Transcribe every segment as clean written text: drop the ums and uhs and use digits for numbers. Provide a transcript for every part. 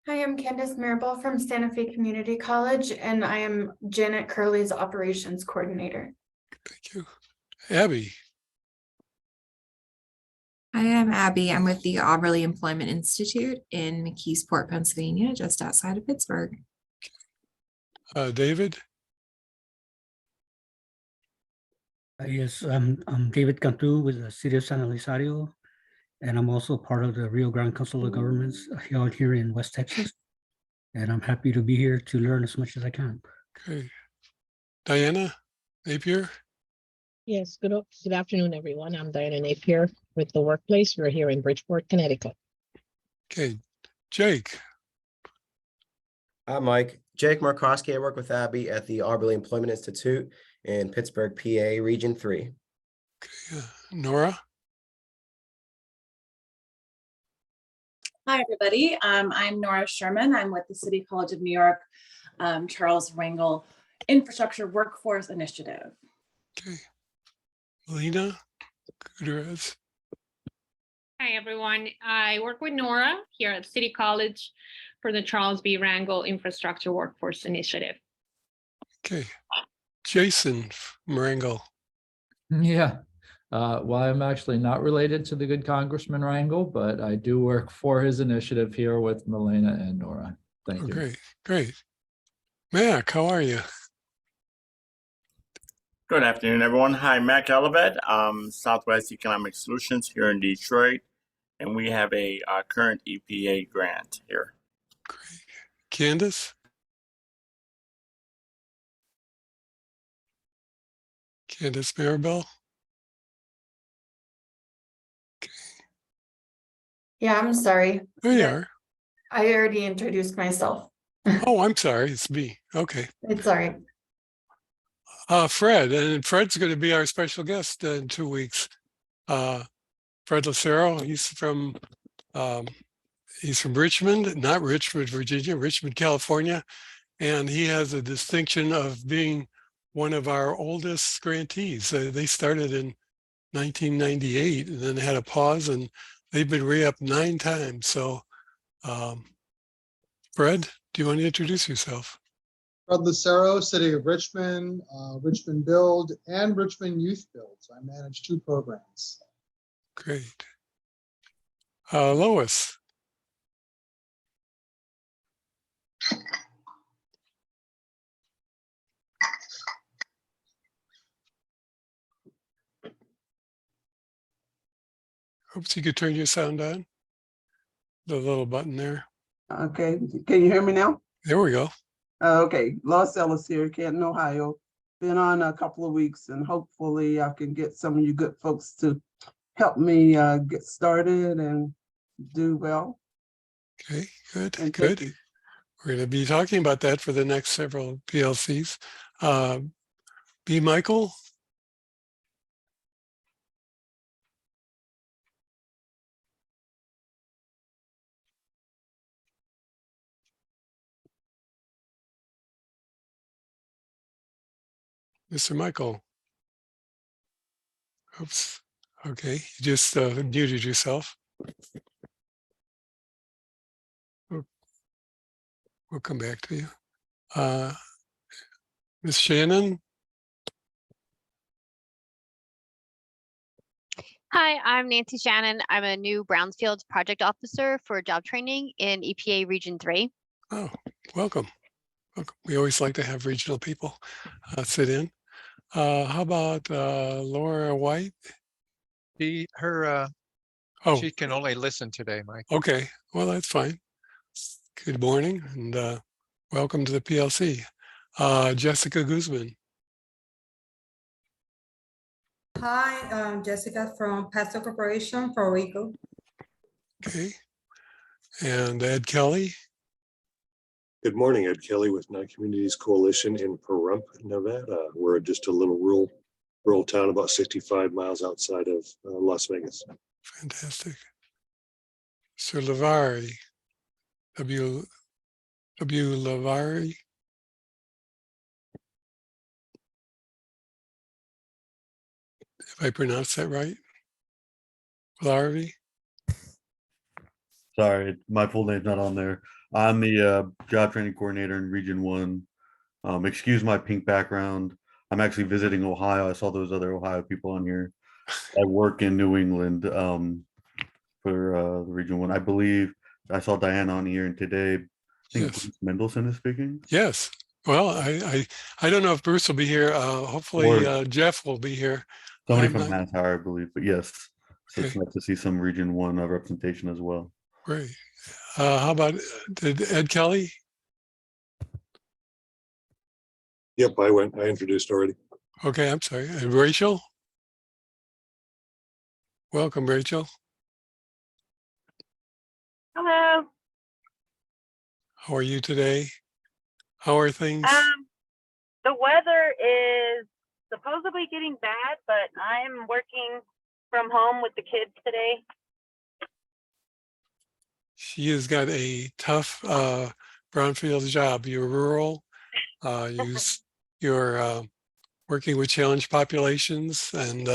Hi, I'm Candace Marable from Santa Fe Community College, and I am Janet Curley's Operations Coordinator. Thank you. Abby. Hi, I'm Abby. I'm with the Auberly Employment Institute in McKeesport, Pennsylvania, just outside of Pittsburgh. David. Yes, I'm David Cantu with the City of San Elizario, and I'm also part of the Rio Grande Council of Governments held here in West Texas. And I'm happy to be here to learn as much as I can. Okay. Diana Napier. Yes, good afternoon, everyone. I'm Diana Napier with the Workplace. We're here in Bridgeport, Connecticut. Okay. Jake. Hi, Mike. Jake Markowski. I work with Abby at the Auberly Employment Institute in Pittsburgh, PA, Region 3. Okay. Nora. Hi, everybody. I'm Nora Sherman. I'm with the City College of New York, Charles Rangel Infrastructure Workforce Initiative. Okay. Lena Gutierrez. Hi, everyone. I work with Nora here at City College for the Charles B. Rangel Infrastructure Workforce Initiative. Okay. Jason Marangel. Yeah. Well, I'm actually not related to the good Congressman Rangel, but I do work for his initiative here with Milena and Nora. Thank you. Great. Great. Mac, how are you? Good afternoon, everyone. Hi, Mac Elabed, Southwest Economic Solutions here in Detroit, and we have a current EPA grant here. Great. Candace. Candace Maribel. Yeah, I'm sorry. There you are. I already introduced myself. Oh, I'm sorry. It's me. Okay. It's all right. Fred, and Fred's going to be our special guest in 2 weeks. Fred Lucero, he's from Richmond, not Richmond, Virginia, Richmond, California, and he has a distinction of being one of our oldest grantees. They started in 1998 and then had a pause, and they've been re-upped 9 times. So, Fred, do you want to introduce yourself? Fred Lucero, City of Richmond, Richmond Build, and Richmond Youth Build. So I manage 2 programs. Great. Lois. Oops, you could turn your sound on. The little button there. Okay, can you hear me now? There we go. Okay, Los Ellis here, Canton, Ohio. Been on a couple of weeks, and hopefully I can get some of you good folks to help me get started and do well. Okay, good, And good. thank you. We're going to be talking about that for the next several PLCs. B. Michael. Mr. Michael. Oops. Okay, you just muted yourself. We'll come back to you. Ms. Shannon. Hi, I'm Nancy Shannon. I'm a new Brownfield project officer for job training in EPA Region 3. Oh, welcome. We always like to have regional people sit in. How about Laura White? She can only listen today, Mike. Okay, well, that's fine. Good morning and welcome to the PLC. Jessica Guzman. Hi, I'm Jessica from Pasto Corporation, Puerto Rico. Okay. And Ed Kelly. Good morning, Ed Kelly with Nine Communities Coalition in Pahrump, Nevada. We're just a little rural town about 65 miles outside of Las Vegas. Fantastic. Sir Lavari. W. Lavari. If I pronounce that right. Lavari. Sorry, my full name's not on there. I'm the job training coordinator in Region 1. Excuse my pink background. I'm actually visiting Ohio. I saw those other Ohio people on here. I work in New England for the Region 1. I believe I saw Diana on here, and today I think Yes. Bruce Mendelson is speaking. Yes. Well, I don't know if Bruce will be here. Hopefully Or- Jeff will be here. Somebody I'm from not- Mass Hire, I believe, but yes. So it's Okay. nice to see some Region 1 representation as well. Great. How about did Ed Kelly? Yep, I introduced already. Okay, I'm sorry. And Rachel? Welcome, Rachel. Hello. How are you today? How are things? The weather is supposedly getting bad, but I'm working from home with the kids today. She has got a tough brownfield job. You're rural. You're working with challenged populations, and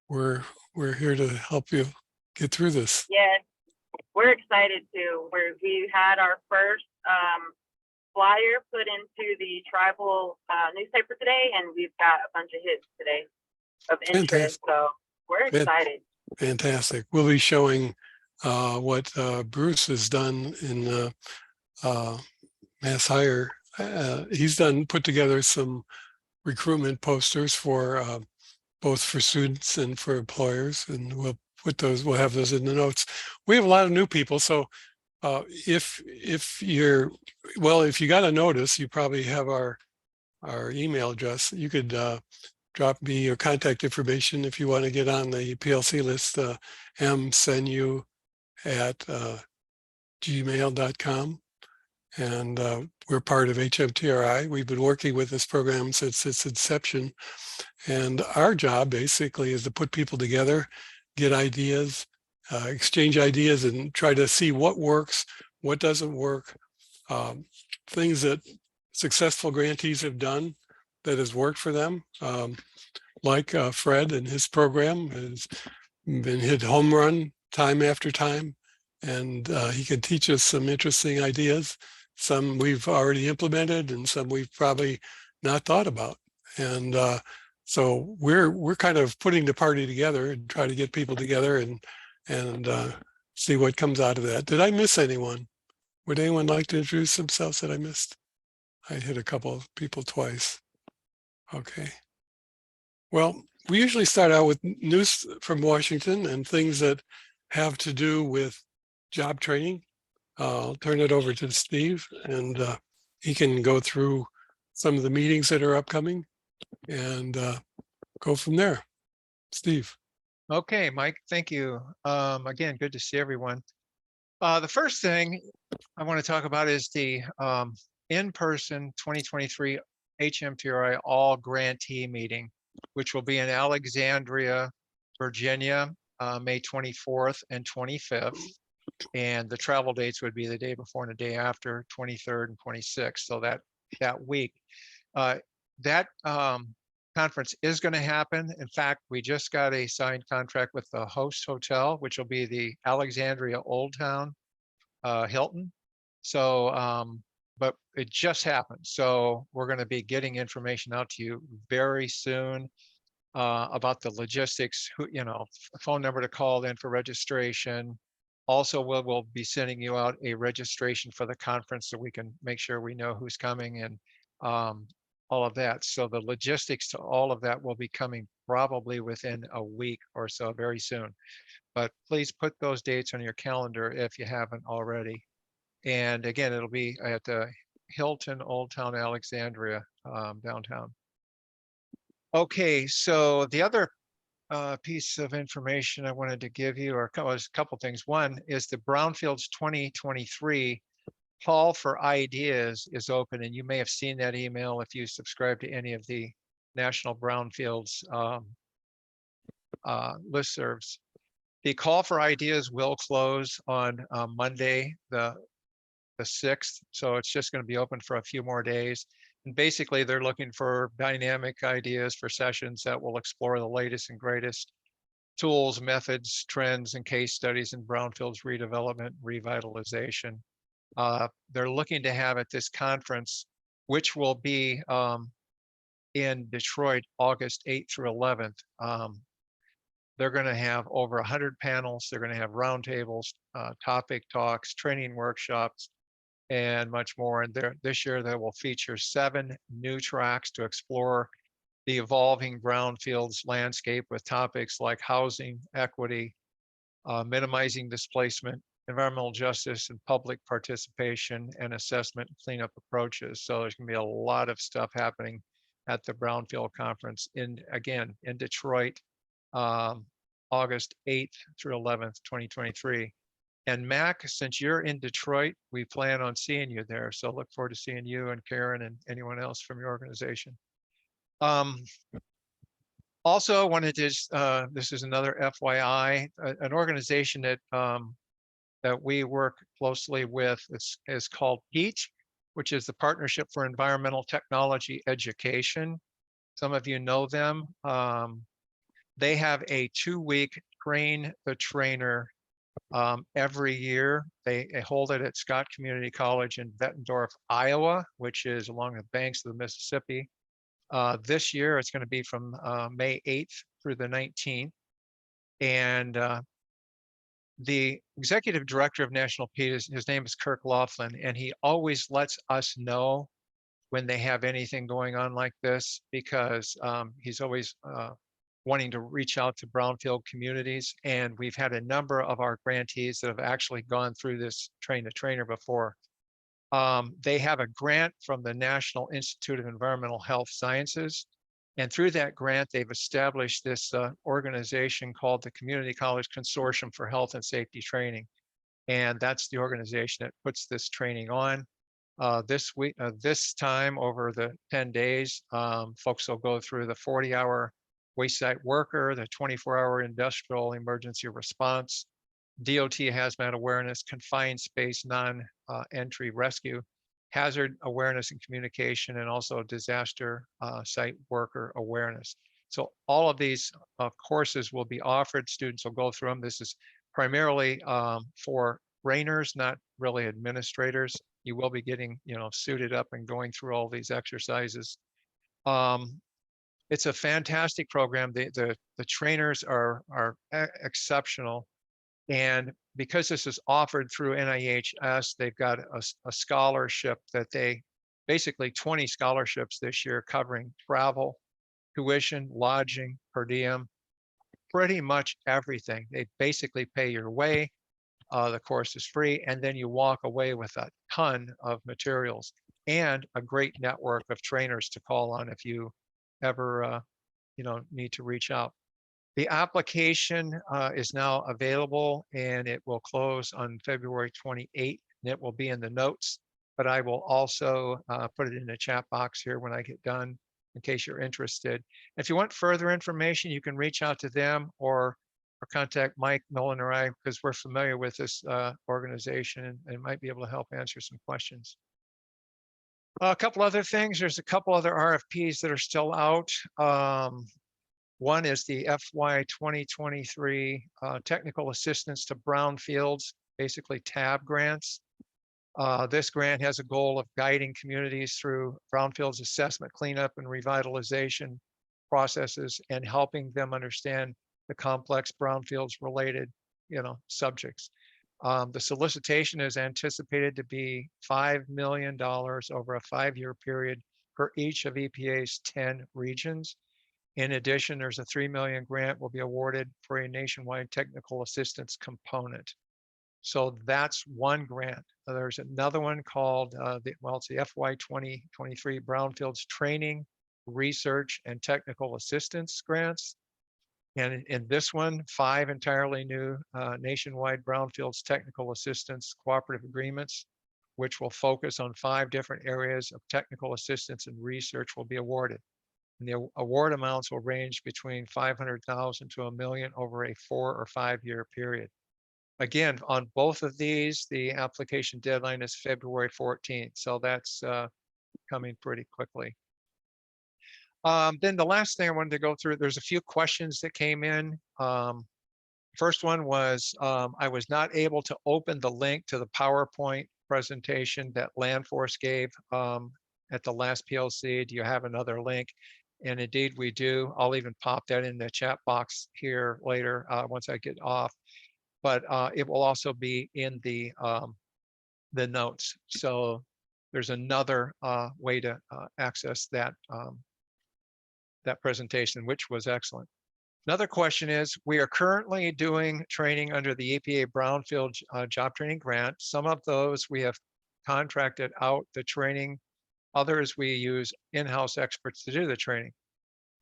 we're here to help you get through this. Yes, we're excited too. We had our first flyer put into the tribal newspaper today, and we've got a bunch of hits today of interest. Fantastic. So we're excited. Fantastic. We'll be showing what Bruce has done in Mass Hire. He's put together some recruitment posters for both for students and for employers, and we'll have those in the notes. We have a lot of new people, so if you got a notice, you probably have our email address. You could drop me your contact information if you want to get on the PLC list, msenu@gmail.com. And we're part of HMTRI. We've been working with this program since its inception. And our job basically is to put people together, get ideas, exchange ideas, and try to see what works, what doesn't work, things that successful grantees have done that has worked for them. Like Fred and his program has been hit home run time after time, and he can teach us some interesting ideas. Some we've already implemented, and some we've probably not thought about. And so we're kind of putting the party together and try to get people together and see what comes out of that. Did I miss anyone? Would anyone like to introduce themselves that I missed? I hit a couple of people twice. Okay. Well, we usually start out with news from Washington and things that have to do with job training. I'll turn it over to Steve, and he can go through some of the meetings that are upcoming and go from there. Steve. Okay, Mike, thank you. Again, good to see everyone. The first thing I want to talk about is the in-person 2023 HMTRI all grantee meeting, which will be in Alexandria, Virginia, May 24th and 25th. And the travel dates would be the day before and the day after, 23rd and 26th. So that week, that conference is going to happen. In fact, we just got a signed contract with the host hotel, which will be the Alexandria Old Town Hilton. So, but it just happened. So we're going to be getting information out to you very soon about the logistics, phone number to call in for registration. Also, we'll be sending you out a registration for the conference so we can make sure we know who's coming and all of that. So the logistics to all of that will be coming probably within a week or so, very soon. But please put those dates on your calendar if you haven't already. And again, it'll be at the Hilton Old Town Alexandria downtown. Okay, so the other piece of information I wanted to give you, or a couple things. One is the Brownfields 2023 call for ideas is open, and you may have seen that email if you subscribe to any of the National Brownfields listservs. The call for ideas will close on Monday, the 6th, so it's just going to be open for a few more days. And basically, they're looking for dynamic ideas for sessions that will explore the latest and greatest tools, methods, trends, and case studies in brownfields redevelopment, revitalization. They're looking to have at this conference, which will be in Detroit, August 8th through 11th. They're going to have over 100 panels. They're going to have roundtables, topic talks, training workshops, and much more. And this year they will feature 7 new tracks to explore the evolving brownfields landscape with topics like housing, equity, minimizing displacement, environmental justice, and public participation and assessment and cleanup approaches. So there's going to be a lot of stuff happening at the Brownfield Conference in Detroit, August 8th through 11th, 2023. And Mac, since you're in Detroit, we plan on seeing you there. So look forward to seeing you and Karen and anyone else from your organization. Also wanted to, this is another FYI, an organization that that we work closely with is called PEACH, which is the Partnership for Environmental Technology Education. Some of you know them. They have a 2-week Train the Trainer every year. They hold it at Scott Community College in Bettendorf, Iowa, which is along the banks of the Mississippi. This year, it's going to be from May 8th through the 19th. And the executive director of National PEACH, his name is Kirk Laughlin, and he always lets us know when they have anything going on like this, because he's always wanting to reach out to brownfield communities. And we've had a number of our grantees that have actually gone through this Train the Trainer before. They have a grant from the National Institute of Environmental Health Sciences. And through that grant, they've established this organization called the Community College Consortium for Health and Safety Training. And that's the organization that puts this training on. This time over the 10 days, folks will go through the 40-hour waste site worker, the 24-hour industrial emergency response, DOT hazmat awareness, confined space, non-entry rescue, hazard awareness and communication, and also disaster site worker awareness. So all of these courses will be offered. Students will go through them. This is primarily for trainers, not really administrators. You will be getting, suited up and going through all these exercises. It's a fantastic program. The trainers are exceptional. And because this is offered through NIHS, they've got a scholarship that basically 20 scholarships this year covering travel, tuition, lodging, per diem, pretty much everything. They basically pay your way. The course is free, and then you walk away with a ton of materials and a great network of trainers to call on if you ever need to reach out. The application is now available, and it will close on February 28th, and it will be in the notes, but I will also put it in the chat box here when I get done in case you're interested. If you want further information, you can reach out to them or contact Mike, Nolan, or I, because we're familiar with this organization and might be able to help answer some questions. A couple other things. There's a couple other RFPs that are still out. One is the FY 2023 technical assistance to brownfields, basically TAB grants. This grant has a goal of guiding communities through brownfields assessment, cleanup, and revitalization processes, and helping them understand the complex brownfields related, subjects. The solicitation is anticipated to be $5 million over a 5-year period for each of EPA's 10 regions. In addition, there's a $3 million grant will be awarded for a nationwide technical assistance component. So that's one grant. There's another one called, it's the FY 2023 Brownfields Training, Research, and Technical Assistance Grants. And in this one, 5 entirely new nationwide brownfields technical assistance cooperative agreements, which will focus on 5 different areas of technical assistance and research will be awarded. And the award amounts will range between $500,000 to $1 million over a 4 or 5 year period. Again, on both of these, the application deadline is February 14th. So that's coming pretty quickly. Then the last thing I wanted to go through, there's a few questions that came in. First one was, I was not able to open the link to the PowerPoint presentation that Land Force gave at the last PLC. Do you have another link? And indeed we do. I'll even pop that in the chat box here later once I get off. But it will also be in the notes. So there's another way to access that that presentation, which was excellent. Another question is, we are currently doing training under the EPA Brownfield Job Training Grant. Some of those we have contracted out the training. Others we use in-house experts to do the training.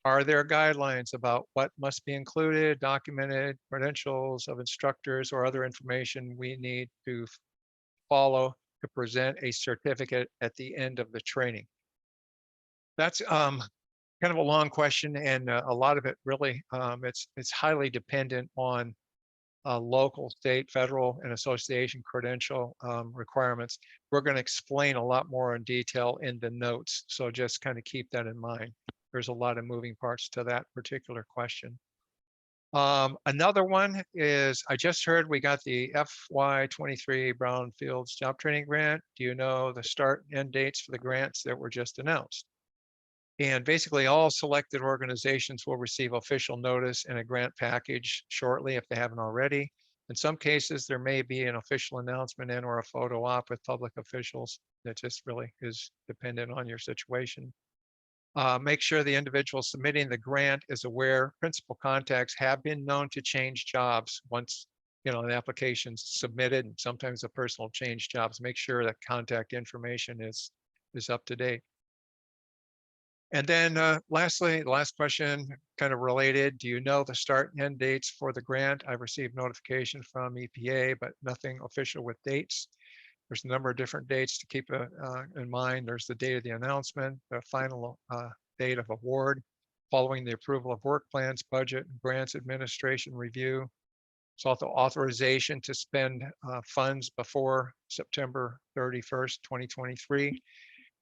Are there guidelines about what must be included, documented, credentials of instructors, or other information we need to follow to present a certificate at the end of the training? That's kind of a long question, and a lot of it really, it's highly dependent on local, state, federal, and association credential requirements. We're going to explain a lot more in detail in the notes, so just kind of keep that in mind. There's a lot of moving parts to that particular question. Another one is, I just heard we got the FY23 Brownfields Job Training Grant. Do you know the start and end dates for the grants that were just announced? And basically all selected organizations will receive official notice and a grant package shortly if they haven't already. In some cases, there may be an official announcement and or a photo op with public officials. That just really is dependent on your situation. Make sure the individual submitting the grant is aware principal contacts have been known to change jobs once an application's submitted, and sometimes a person will change jobs. Make sure that contact information is up to date. And then lastly, the last question, kind of related, do you know the start and end dates for the grant? I've received notification from EPA, but nothing official with dates. There's a number of different dates to keep in mind. There's the date of the announcement, the final date of award, following the approval of work plans, budget, and grants administration review. There's also authorization to spend funds before September 31st, 2023.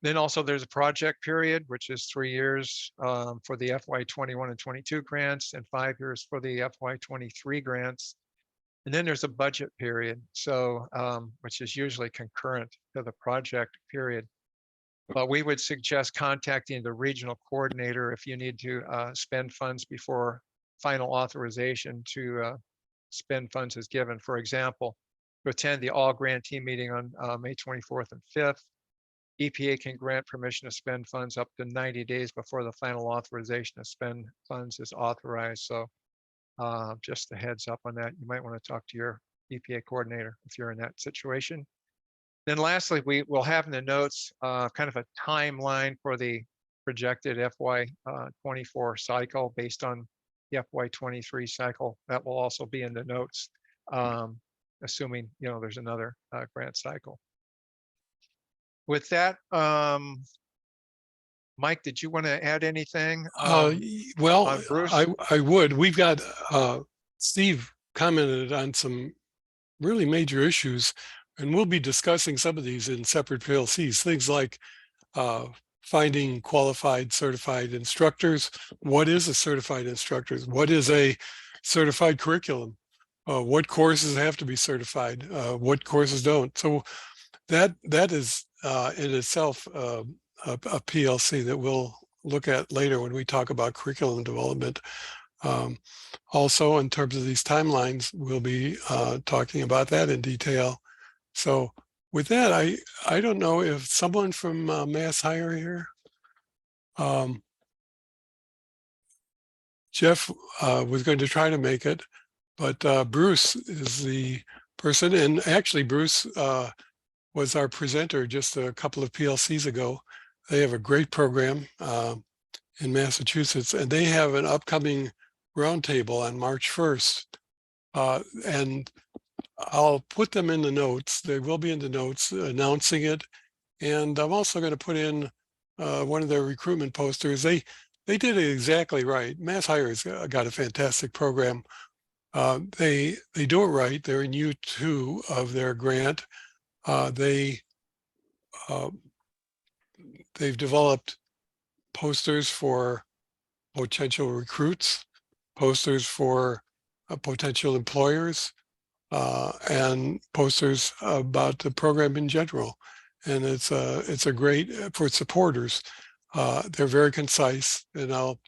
Then also there's a project period, which is 3 years for the FY21 and 22 grants and 5 years for the FY23 grants. And then there's a budget period, so which is usually concurrent to the project period. But we would suggest contacting the regional coordinator if you need to spend funds before final authorization to spend funds is given. For example, to attend the all grantee meeting on May 24th and 5th, EPA can grant permission to spend funds up to 90 days before the final authorization to spend funds is authorized. So just a heads up on that. You might want to talk to your EPA coordinator if you're in that situation. Then lastly, we will have in the notes kind of a timeline for the projected FY24 cycle based on the FY23 cycle. That will also be in the notes, assuming there's another grant cycle. With that, Mike, did you want to add anything? Well, Bruce? I would. We've got Steve commented on some really major issues, and we'll be discussing some of these in separate PLCs. Things like finding qualified certified instructors. What is a certified instructor? What is a certified curriculum? What courses have to be certified? What courses don't? So that is in itself a PLC that we'll look at later when we talk about curriculum development. Also, in terms of these timelines, we'll be talking about that in detail. So with that, I don't know if someone from Mass Hire here. Jeff was going to try to make it, but Bruce is the person, and actually Bruce was our presenter just a couple of PLCs ago. They have a great program in Massachusetts, and they have an upcoming roundtable on March 1st. And I'll put them in the notes. They will be in the notes announcing it. And I'm also going to put in one of their recruitment posters. They did it exactly right. Mass Hire's got a fantastic program. They do it right. They're in U2 of their grant. They've developed posters for potential recruits, posters for potential employers, and posters about the program in general. And it's a great for supporters. They're very concise, and I'll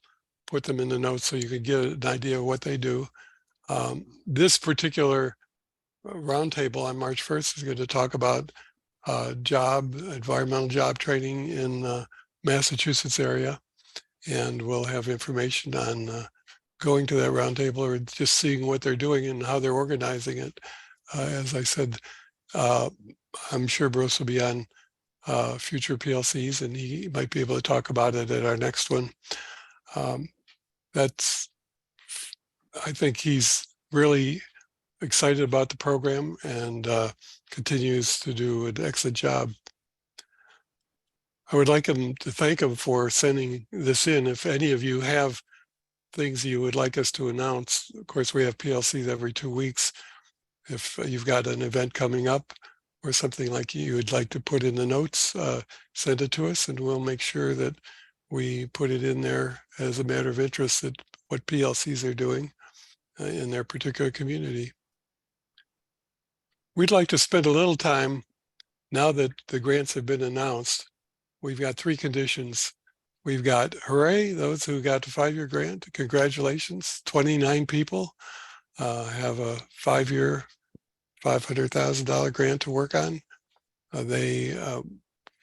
put them in the notes so you can get an idea of what they do. This particular roundtable on March 1st is going to talk about environmental job training in the Massachusetts area. And we'll have information on going to that roundtable or just seeing what they're doing and how they're organizing it. As I said, I'm sure Bruce will be on future PLCs and he might be able to talk about it at our next one. I think he's really excited about the program and continues to do an excellent job. I would like to thank him for sending this in. If any of you have things you would like us to announce, of course, we have PLCs every 2 weeks. If you've got an event coming up or something like you would like to put in the notes, send it to us and we'll make sure that we put it in there as a matter of interest that what PLCs are doing in their particular community. We'd like to spend a little time, now that the grants have been announced, we've got 3 conditions. We've got, hooray, those who got the 5-year grant, congratulations, 29 people have a 5-year, $500,000 grant to work on.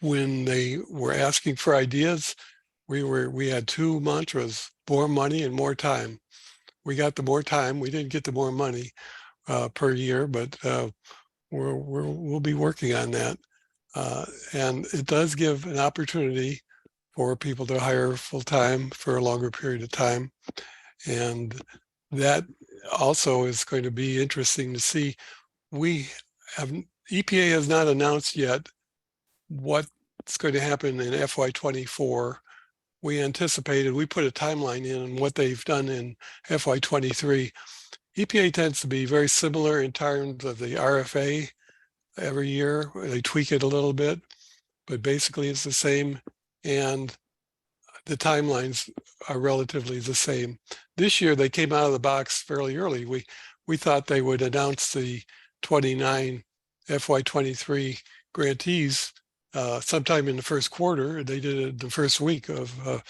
When they were asking for ideas, we had 2 mantras, more money and more time. We got the more time, we didn't get the more money per year, but we'll be working on that. And it does give an opportunity for people to hire full-time for a longer period of time. And that also is going to be interesting to see. EPA has not announced yet what's going to happen in FY24. We anticipated, we put a timeline in on what they've done in FY23. EPA tends to be very similar in terms of the RFA every year. They tweak it a little bit, but basically it's the same. And the timelines are relatively the same. This year, they came out of the box fairly early. We thought they would announce the 29 FY23 grantees sometime in the first quarter. They did it the first week of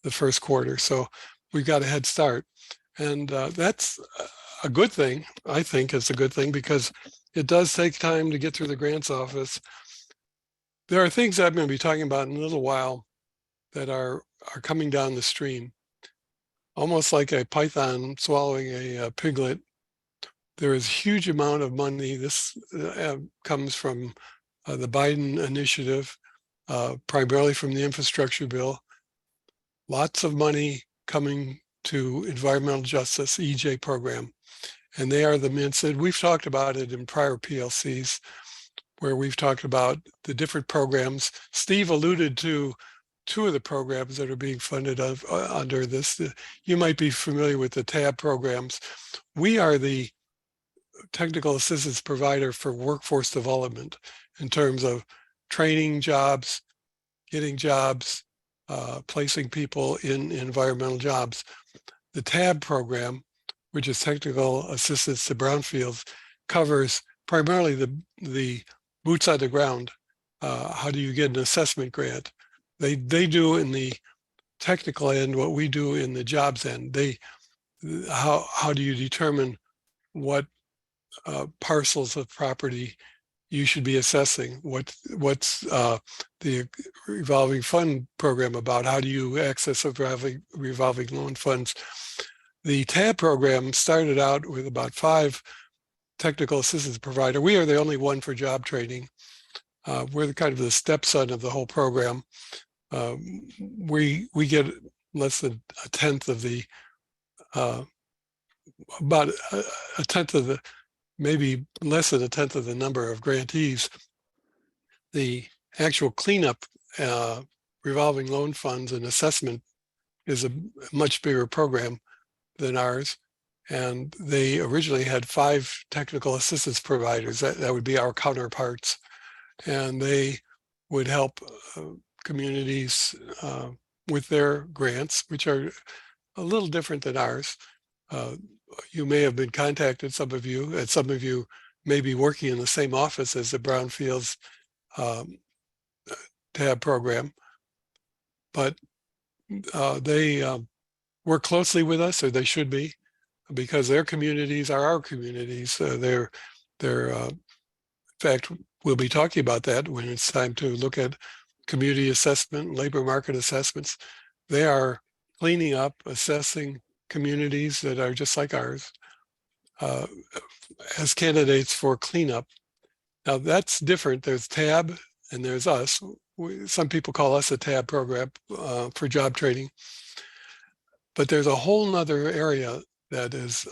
the first quarter. So we got a head start. And that's a good thing. I think it's a good thing because it does take time to get through the grants office. There are things I'm going to be talking about in a little while that are coming down the stream, almost like a python swallowing a piglet. There is a huge amount of money. This comes from the Biden initiative, primarily from the infrastructure bill. Lots of money coming to environmental justice, EJ program. And they are the mints that we've talked about it in prior PLCs, where we've talked about the different programs. Steve alluded to 2 of the programs that are being funded under this. You might be familiar with the TAB programs. We are the technical assistance provider for workforce development in terms of training jobs, getting jobs, placing people in environmental jobs. The TAB program, which is technical assistance to brownfields, covers primarily the boots on the ground. How do you get an assessment grant? They do in the technical end what we do in the jobs end. How do you determine what parcels of property you should be assessing? What's the revolving fund program about? How do you access revolving loan funds? The TAB program started out with about 5 technical assistance provider. We are the only one for job training. We're the kind of the stepson of the whole program. We get less than a tenth of the, about a tenth of the, maybe less than a tenth of the number of grantees. The actual cleanup, revolving loan funds and assessment is a much bigger program than ours. And they originally had 5 technical assistance providers. That would be our counterparts. And they would help communities with their grants, which are a little different than ours. You may have been contacted, some of you, and some of you may be working in the same office as the Brownfields TAB program, but they work closely with us, or they should be, because their communities are our communities. In fact, we'll be talking about that when it's time to look at community assessment, labor market assessments. They are cleaning up, assessing communities that are just like ours as candidates for cleanup. Now that's different. There's TAB and there's us. Some people call us a TAB program for job training. But there's a whole nother area that is,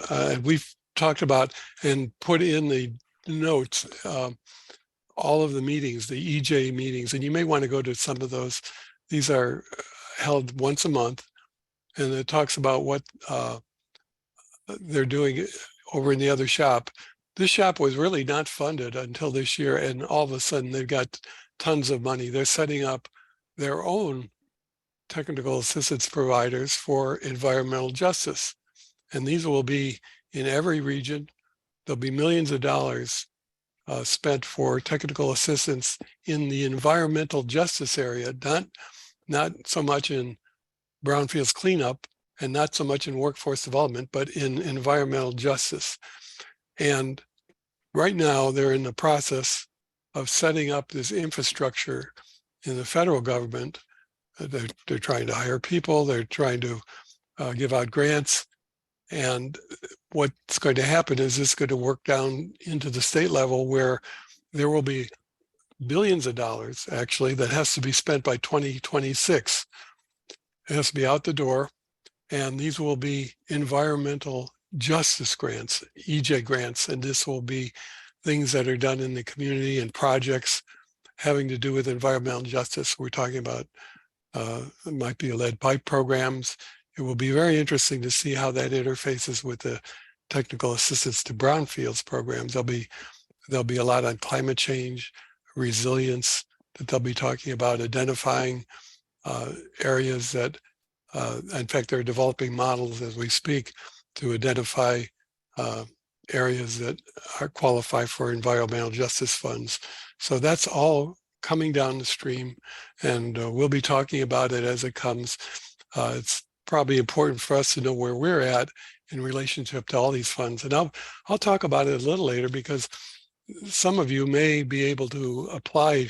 we've talked about and put in the notes, all of the meetings, the EJ meetings, and you may want to go to some of those. These are held once a month, and it talks about what they're doing over in the other shop. This shop was really not funded until this year, and all of a sudden they've got tons of money. They're setting up their own technical assistance providers for environmental justice. And these will be in every region. There'll be millions of dollars spent for technical assistance in the environmental justice area, not so much in brownfields cleanup and not so much in workforce development, but in environmental justice. And right now they're in the process of setting up this infrastructure in the federal government. They're trying to hire people, they're trying to give out grants. And what's going to happen is it's going to work down into the state level where there will be billions of dollars actually that has to be spent by 2026. It has to be out the door. And these will be environmental justice grants, EJ grants. And this will be things that are done in the community and projects having to do with environmental justice. We're talking about it might be lead pipe programs. It will be very interesting to see how that interfaces with the technical assistance to brownfields programs. There'll be a lot on climate change, resilience that they'll be talking about, identifying areas that, in fact, they're developing models as we speak to identify areas that are qualify for environmental justice funds. So that's all coming down the stream, and we'll be talking about it as it comes. It's probably important for us to know where we're at in relationship to all these funds. And I'll talk about it a little later, because some of you may be able to apply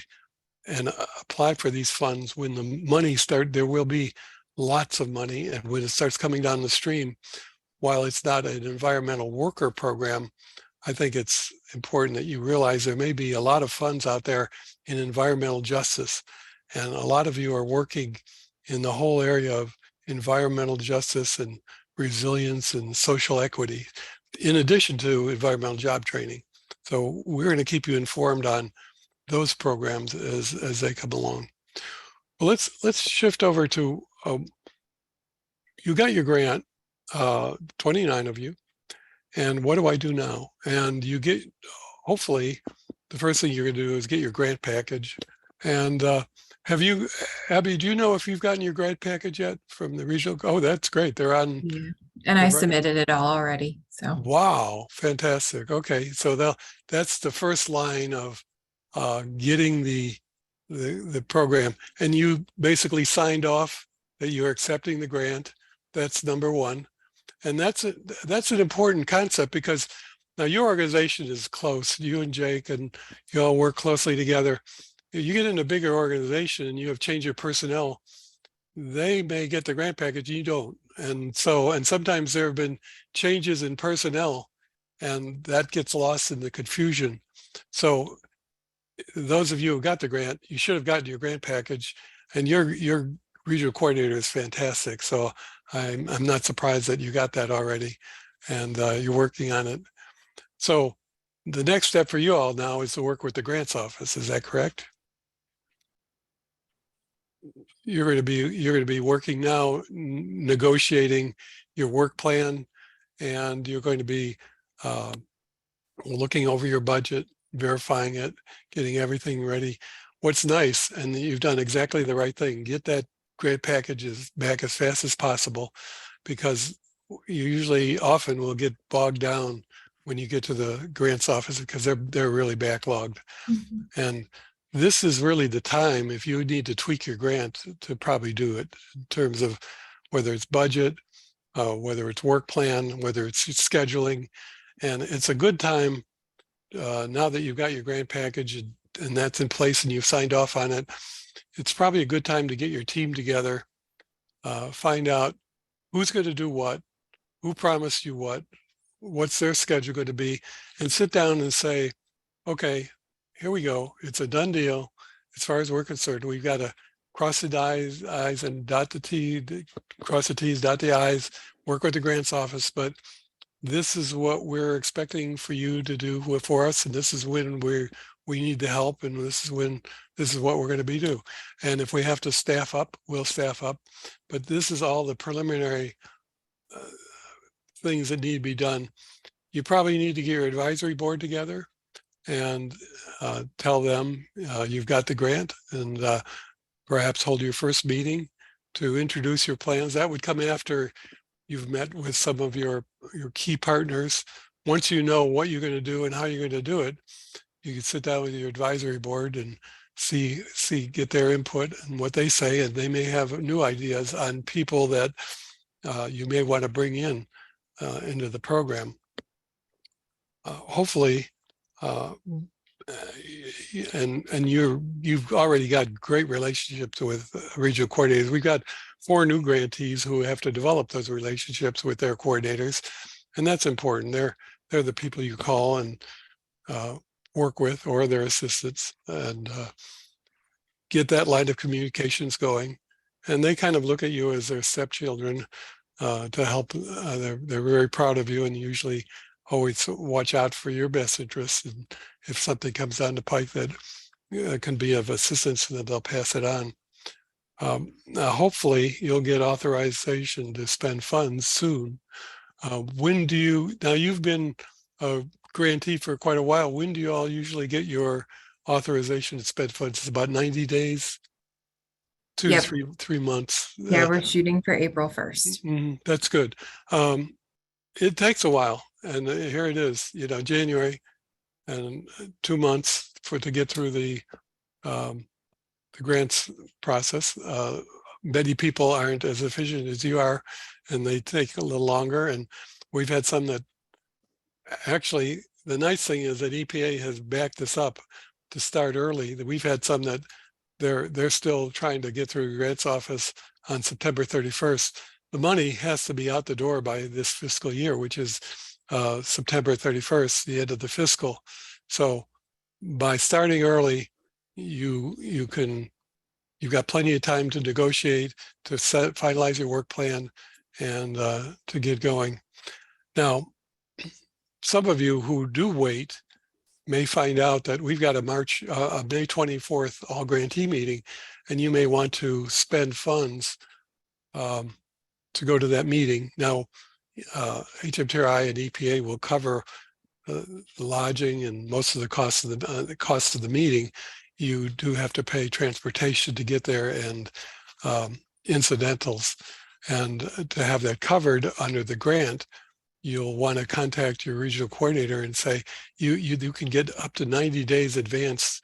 for these funds when the money starts. There will be lots of money, and when it starts coming down the stream, while it's not an environmental worker program, I think it's important that you realize there may be a lot of funds out there in environmental justice. And a lot of you are working in the whole area of environmental justice and resilience and social equity, in addition to environmental job training. So we're going to keep you informed on those programs as they come along. Well, let's shift over to, you got your grant, 29 of you. And what do I do now? And you get, hopefully, the first thing you're going to do is get your grant package. And have you, Abby, do you know if you've gotten your grant package yet from the regional? Oh, that's great. They're on. Yeah. And I submitted it all already. So. Wow, fantastic. Okay, so that's the first line of getting the program. And you basically signed off that you're accepting the grant. That's number one. And that's an important concept, because now your organization is close. You and Jake and you all work closely together. You get in a bigger organization and you have changed your personnel, they may get the grant package, you don't. And sometimes there have been changes in personnel, and that gets lost in the confusion. So those of you who got the grant, you should have gotten your grant package, and your regional coordinator is fantastic. So I'm not surprised that you got that already, and you're working on it. So the next step for you all now is to work with the grants office. Is that correct? You're going to be working now, negotiating your work plan, and you're going to be looking over your budget, verifying it, getting everything ready. What's nice, and you've done exactly the right thing, get that grant packages back as fast as possible. because you usually often will get bogged down when you get to the grants office because they're really backlogged. And this is really the time, if you need to tweak your grant, to probably do it in terms of whether it's budget, whether it's work plan, whether it's scheduling. And it's a good time now that you've got your grant package and that's in place and you've signed off on it. It's probably a good time to get your team together, find out who's going to do what, who promised you what, what's their schedule going to be, and sit down and say, okay, here we go. It's a done deal. As far as we're concerned, we've got to cross the I's and dot the T, cross the T's, dot the I's, work with the grants office. But this is what we're expecting for you to do for us. And this is when we need the help. And this is what we're going to be do. And if we have to staff up, we'll staff up. But this is all the preliminary things that need to be done. You probably need to get your advisory board together and tell them you've got the grant, and perhaps hold your first meeting to introduce your plans. That would come after you've met with some of your key partners. Once you know what you're going to do and how you're going to do it, you can sit down with your advisory board and get their input and what they say, and they may have new ideas on people that you may want to bring in into the program. Hopefully, and you've already got great relationships with regional coordinators. We've got 4 new grantees who have to develop those relationships with their coordinators, and that's important. They're the people you call and work with, or their assistants, and get that line of communications going. And they kind of look at you as their stepchildren to help. They're very proud of you, and usually always watch out for your best interests. And if something comes down the pike that can be of assistance, then they'll pass it on. Now, hopefully you'll get authorization to spend funds soon. Now you've been a grantee for quite a while. When do you all usually get your authorization to spend funds? It's about 90 days, 2 Yep. to 3 months. Yeah, we're shooting for April 1st. That's good. It takes a while, and here it is, January, and 2 months to get through the grants process. Many people aren't as efficient as you are, and they take a little longer. And we've had some that actually, the nice thing is that EPA has backed this up to start early. We've had some that they're still trying to get through the grants office on September 31st. The money has to be out the door by this fiscal year, which is September 31st, the end of the fiscal. So by starting early, you've got plenty of time to negotiate, to finalize your work plan, and to get going. Now, some of you who do wait may find out that we've got a May 24th all grantee meeting, and you may want to spend funds to go to that meeting. Now, HMTRI and EPA will cover the lodging and most of the cost of the meeting. You do have to pay transportation to get there and incidentals. And to have that covered under the grant, you'll want to contact your regional coordinator and say you can get up to 90 days advance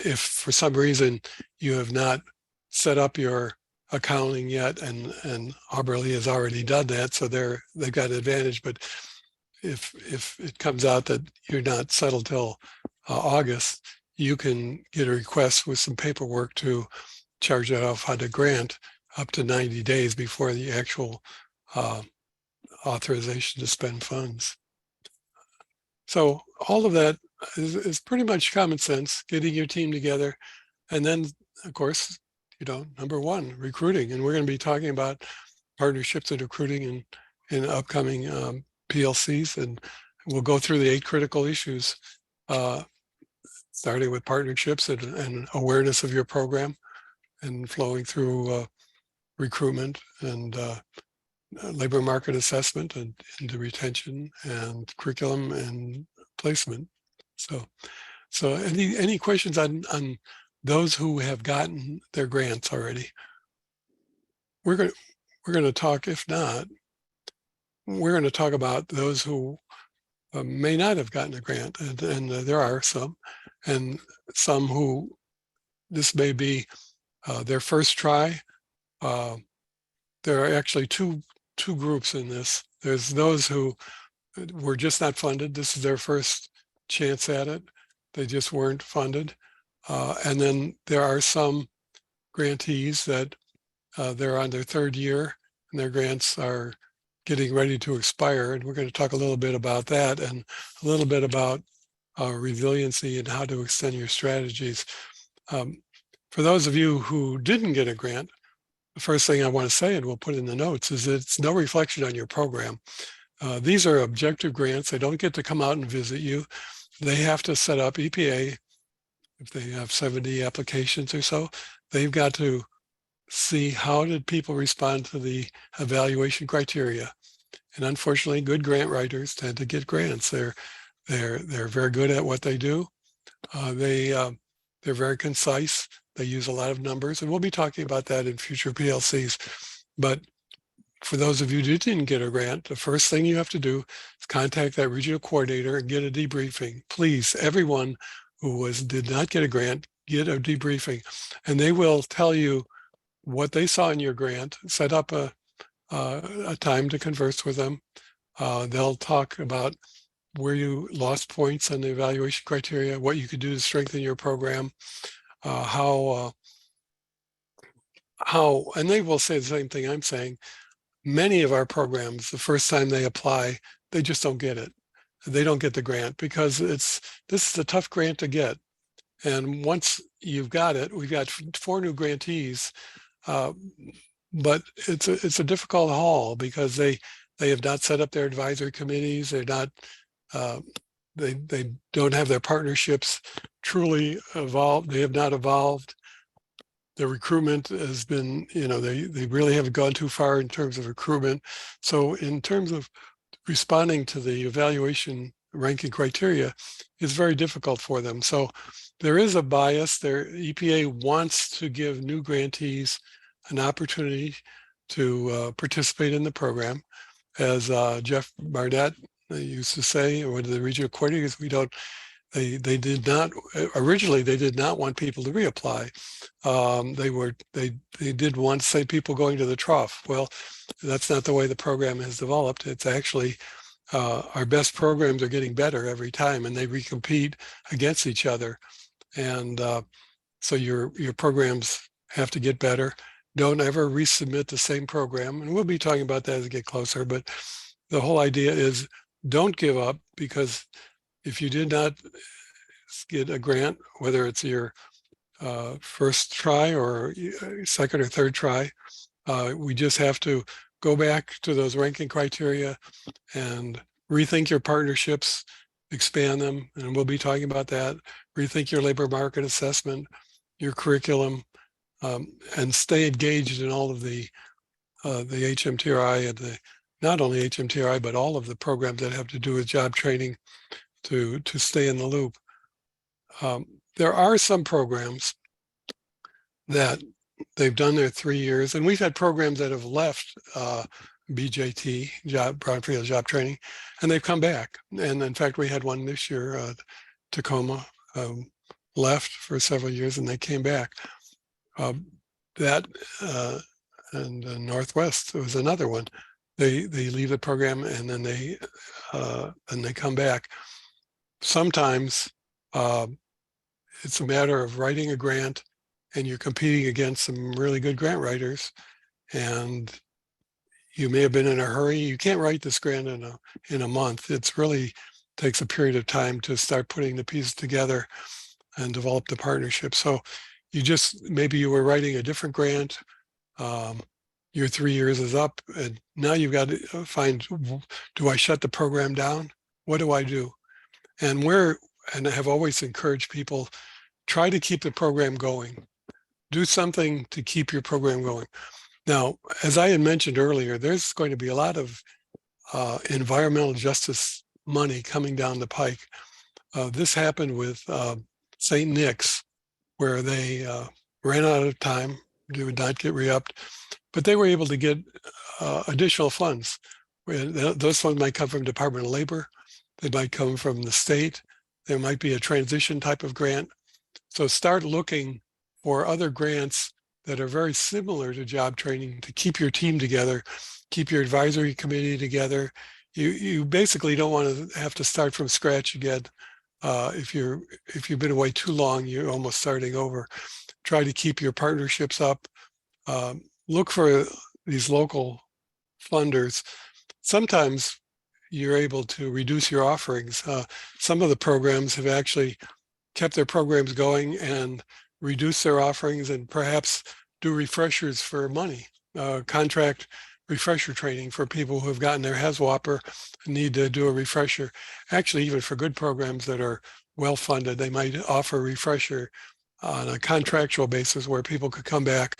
if for some reason you have not set up your accounting yet, and Auberly has already done that, so they've got an advantage. But if it comes out that you're not settled till August, you can get a request with some paperwork to charge it off on the grant up to 90 days before the actual authorization to spend funds. So all of that is pretty much common sense, getting your team together. And then, of course, number one, recruiting. And we're going to be talking about partnerships and recruiting in upcoming PLCs. And we'll go through the 8 critical issues, starting with partnerships and awareness of your program, and flowing through recruitment and labor market assessment and into retention and curriculum and placement. So any questions on those who have gotten their grants already? We're we're going to talk, if not, we're going to talk about those who may not have gotten a grant, and there are some, and some who this may be their first try. There are actually two groups in this. There's those who were just not funded. This is their first chance at it. They just weren't funded. And then there are some grantees that they're on their third year and their grants are getting ready to expire. And we're going to talk a little bit about that and a little bit about resiliency and how to extend your strategies. For those of you who didn't get a grant, the first thing I want to say, and we'll put in the notes, is it's no reflection on your program. These are objective grants. They don't get to come out and visit you. They have to set up EPA. If they have 70 applications or so, they've got to see how did people respond to the evaluation criteria. And unfortunately, good grant writers tend to get grants. They're very good at what they do. They're very concise. They use a lot of numbers, and we'll be talking about that in future PLCs. But for those of you who didn't get a grant, the first thing you have to do is contact that regional coordinator and get a debriefing. Please, everyone who did not get a grant, get a debriefing, and they will tell you what they saw in your grant. Set up a time to converse with them. They'll talk about where you lost points on the evaluation criteria, what you could do to strengthen your program, how, and they will say the same thing I'm saying. Many of our programs, the first time they apply, they just don't get it. They don't get the grant because this is a tough grant to get. And once you've got it, we've got 4 new grantees, but it's a difficult haul because they have not set up their advisory committees. They're not, they don't have their partnerships truly evolved. They have not evolved. The recruitment has been, they really haven't gone too far in terms of recruitment. So in terms of responding to the evaluation ranking criteria, is very difficult for them. So there is a bias there. EPA wants to give new grantees an opportunity to participate in the program. As Jeff Barnett used to say, one of the regional coordinators, they did not, originally they did not want people to reapply. They did want, say, people going to the trough. Well, that's not the way the program has developed. It's actually, our best programs are getting better every time and they recompete against each other. And so your programs have to get better. Don't ever resubmit the same program. And we'll be talking about that as we get closer, but the whole idea is don't give up, because if you did not get a grant, whether it's your first try or second or third try, we just have to go back to those ranking criteria and rethink your partnerships, expand them, and we'll be talking about that. Rethink your labor market assessment, your curriculum, and stay engaged in all of the HMTRI and not only HMTRI, but all of the programs that have to do with job training to stay in the loop. There are some programs that they've done their 3 years, and we've had programs that have left BJT, Brownfield Job Training, and they've come back. And in fact, we had one this year, Tacoma, left for several years and they came back. And Northwest was another one. They leave the program and then they come back. Sometimes it's a matter of writing a grant and you're competing against some really good grant writers, and you may have been in a hurry. You can't write this grant in a month. It's really takes a period of time to start putting the pieces together and develop the partnership. So maybe you were writing a different grant. Your 3 years is up and now you've got to find, do I shut the program down? What do I do? And I have always encouraged people, try to keep the program going. Do something to keep your program going. Now, as I had mentioned earlier, there's going to be a lot of environmental justice money coming down the pike. This happened with St. Nick's, where they ran out of time. do not get re-upped, but they were able to get additional funds. Those funds might come from Department of Labor, they might come from the state, there might be a transition type of grant. So start looking for other grants that are very similar to job training to keep your team together, keep your advisory committee together. You basically don't want to have to start from scratch again. If you've been away too long, you're almost starting over. Try to keep your partnerships up. Look for these local funders. Sometimes you're able to reduce your offerings. Some of the programs have actually kept their programs going and reduce their offerings and perhaps do refreshers for money, contract refresher training for people who have gotten their HAZWOPER and need to do a refresher. Actually, even for good programs that are well funded, they might offer a refresher on a contractual basis where people could come back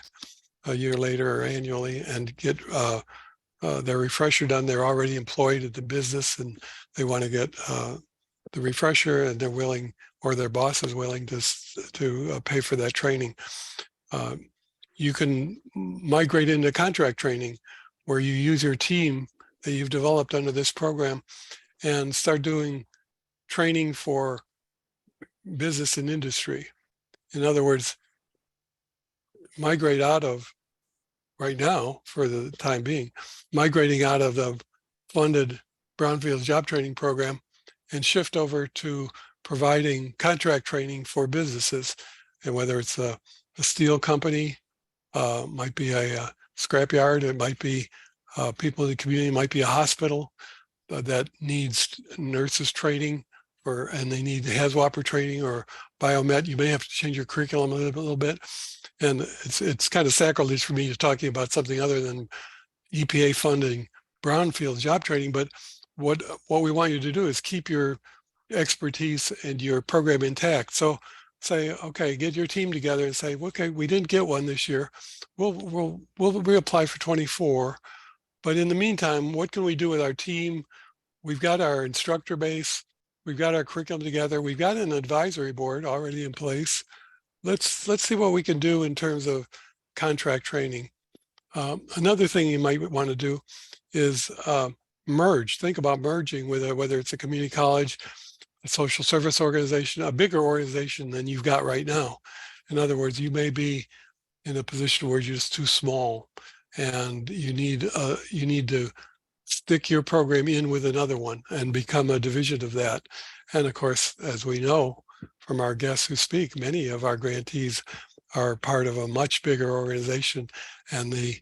a year later or annually and get their refresher done. They're already employed at the business and they want to get the refresher, and they're willing, or their boss is willing to pay for that training. You can migrate into contract training where you use your team that you've developed under this program and start doing training for business and industry. In other words, migrate out of, right now, for the time being, migrating out of the funded Brownfield job training program and shift over to providing contract training for businesses. And whether it's a steel company, might be a scrapyard, it might be people in the community, might be a hospital that needs nurses training, and they need HAZWOPER training or biomet. You may have to change your curriculum a little bit. And it's kind of sacrilege for me to talking about something other than EPA funding brownfield job training. But what we want you to do is keep your expertise and your program intact. So say, okay, get your team together and say, okay, we didn't get one this year. We'll reapply for 24. But in the meantime, what can we do with our team? We've got our instructor base. We've got our curriculum together. We've got an advisory board already in place. Let's see what we can do in terms of contract training. Another thing you might want to do is merge. Think about merging with whether it's a community college, a social service organization, a bigger organization than you've got right now. In other words, you may be in a position where you're just too small, and you need to stick your program in with another one and become a division of that. And of course, as we know from our guests who speak, many of our grantees are part of a much bigger organization, and the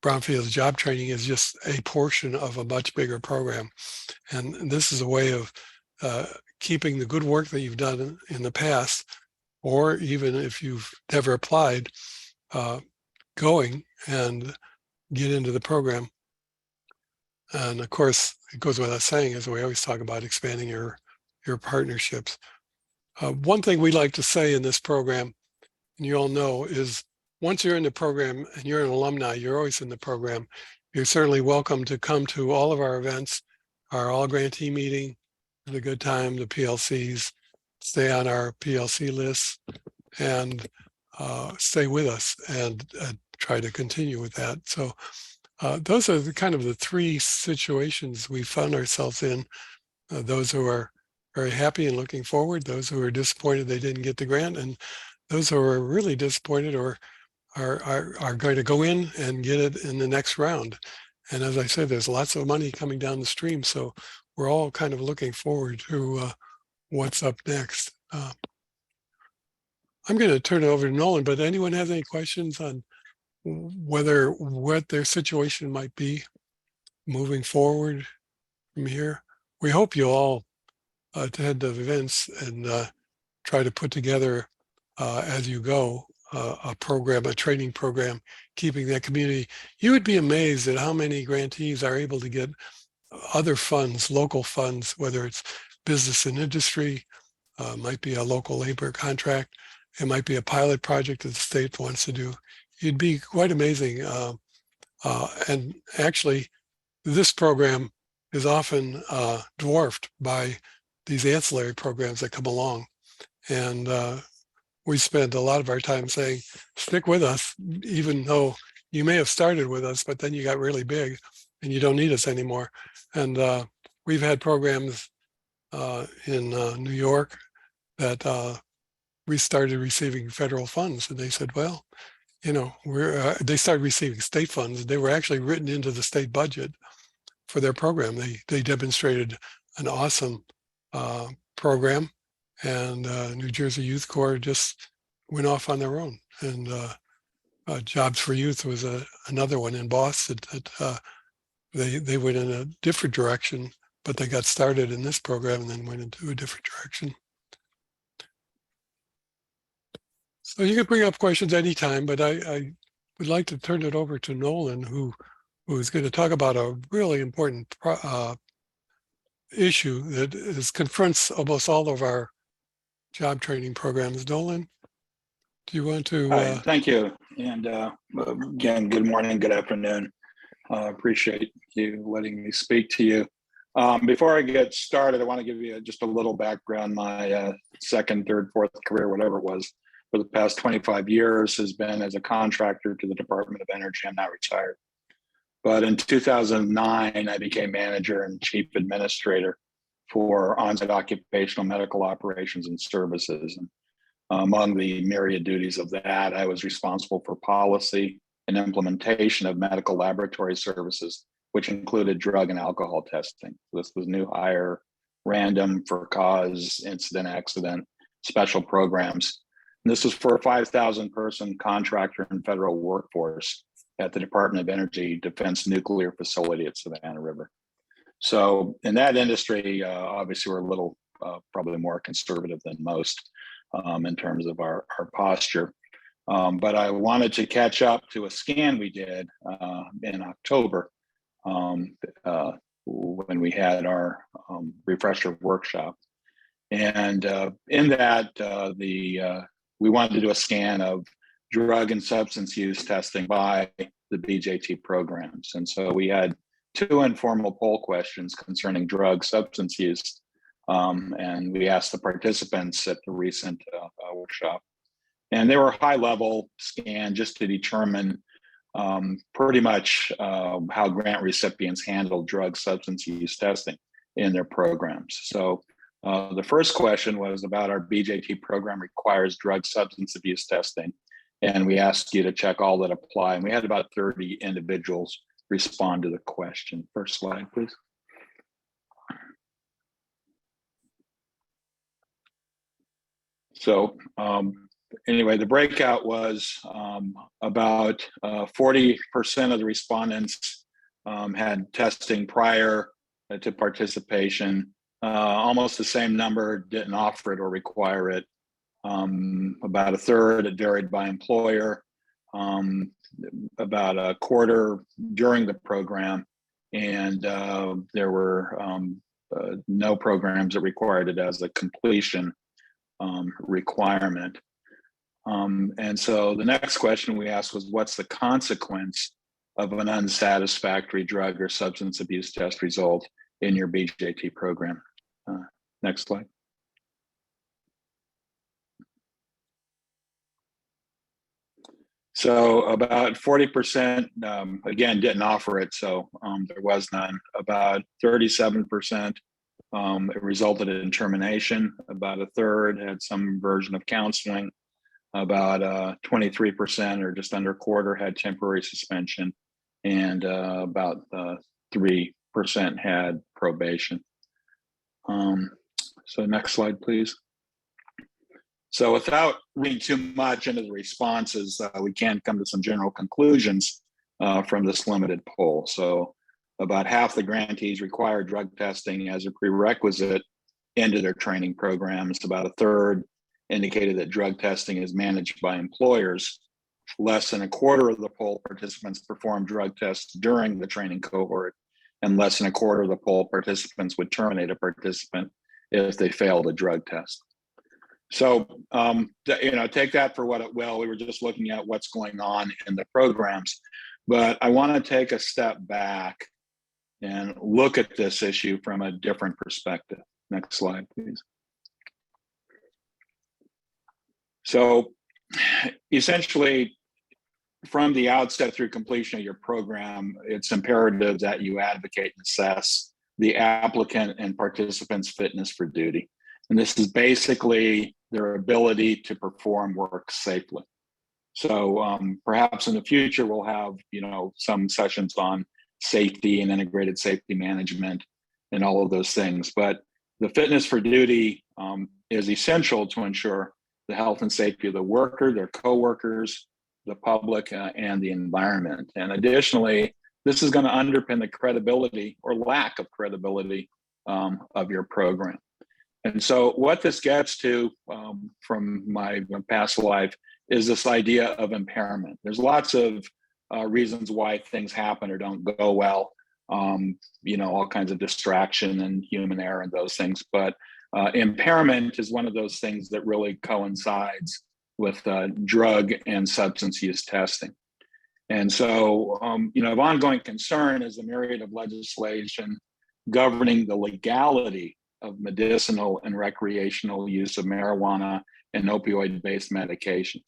Brownfield job training is just a portion of a much bigger program. And this is a way of keeping the good work that you've done in the past, or even if you've never applied, going and get into the program. And of course, it goes without saying, as we always talk about, expanding your partnerships. One thing we like to say in this program, and you all know, is once you're in the program and you're an alumni, you're always in the program. You're certainly welcome to come to all of our events, our all grantee meeting, the good time, the PLCs, stay on our PLC lists, and stay with us and try to continue with that. So those are the three situations we found ourselves in. Those who are very happy and looking forward, those who are disappointed they didn't get the grant, and those who are really disappointed or are going to go in and get it in the next round. And as I said, there's lots of money coming down the stream, so we're all kind of looking forward to what's up next. I'm going to turn it over to Nolan, but anyone have any questions on what their situation might be moving forward from here? We hope you all attend the events and try to put together as you go a program, a training program, keeping that community. You would be amazed at how many grantees are able to get other funds, local funds, whether it's business and industry, might be a local labor contract, it might be a pilot project that the state wants to do. It'd be quite amazing. And actually, this program is often dwarfed by these ancillary programs that come along. And we spent a lot of our time saying, stick with us, even though you may have started with us, but then you got really big and you don't need us anymore. And we've had programs in New York that we started receiving federal funds, and they said, well, you know, they started receiving state funds. They were actually written into the state budget for their program. They demonstrated an awesome program, and New Jersey Youth Corps just went off on their own. And Jobs for Youth was another one in Boston that they went in a different direction, but they got started in this program and then went into a different direction. So you can bring up questions anytime, but I would like to turn it over to Nolan, who is going to talk about a really important issue that confronts almost all of our job training programs. Nolan, do you want to? Hi, thank you. And again, good morning, good afternoon. Appreciate you letting me speak to you. Before I get started, I want to give you just a little background. My second, third, fourth career, whatever it was, for the past 25 years has been as a contractor to the Department of Energy. I'm now retired. But in 2009, I became manager and chief administrator for on-site occupational medical operations and services. And among the myriad duties of that, I was responsible for policy and implementation of medical laboratory services, which included drug and alcohol testing. This was new hire, random, for cause, incident, accident, special programs. And this was for a 5,000 person contractor and federal workforce at the Department of Energy Defense Nuclear Facility at Savannah River. So in that industry, obviously we're a little probably more conservative than most in terms of our posture. But I wanted to catch up to a scan we did in October when we had our refresher workshop. And in that, we wanted to do a scan of drug and substance use testing by the BJT programs. And so we had 2 informal poll questions concerning drug substance use. And we asked the participants at the recent workshop. And they were high level scan just to determine pretty much how grant recipients handle drug substance use testing in their programs. So the first question was about our BJT program requires drug substance abuse testing. And we asked you to check all that apply. And we had about 30 individuals respond to the question. First slide, please. So anyway, the breakout was about 40% of the respondents had testing prior to participation. Almost the same number didn't offer it or require it. About a third, it varied by employer. About a quarter during the program, and there were no programs that required it as a completion requirement. And so the next question we asked was, what's the consequence of an unsatisfactory drug or substance abuse test result in your BJT program? Next slide. So about 40%, again, didn't offer it, so there was none. About 37%, it resulted in termination. About a third had some version of counseling. About 23%, or just under a quarter, had temporary suspension. And about 3% had probation. So next slide, please. So without reading too much into the responses, we can come to some general conclusions from this limited poll. So about half the grantees require drug testing as a prerequisite into their training programs. About a third indicated that drug testing is managed by employers. Less than a quarter of the poll participants performed drug tests during the training cohort, and less than a quarter of the poll participants would terminate a participant if they failed a drug test. So, take that for what it will. We were just looking at what's going on in the programs, but I want to take a step back and look at this issue from a different perspective. Next slide, please. So essentially, from the outset through completion of your program, it's imperative that you advocate and assess the applicant and participants' fitness for duty. And this is basically their ability to perform work safely. So perhaps in the future, we'll have, some sessions on safety and integrated safety management and all of those things. But the fitness for duty is essential to ensure the health and safety of the worker, their coworkers, the public, and the environment. And additionally, this is going to underpin the credibility or lack of credibility of your program. And so what this gets to from my past life is this idea of impairment. There's lots of reasons why things happen or don't go well, all kinds of distraction and human error and those things. But impairment is one of those things that really coincides with drug and substance use testing. And so, of ongoing concern is the myriad of legislation governing the legality of medicinal and recreational use of marijuana and opioid-based medications.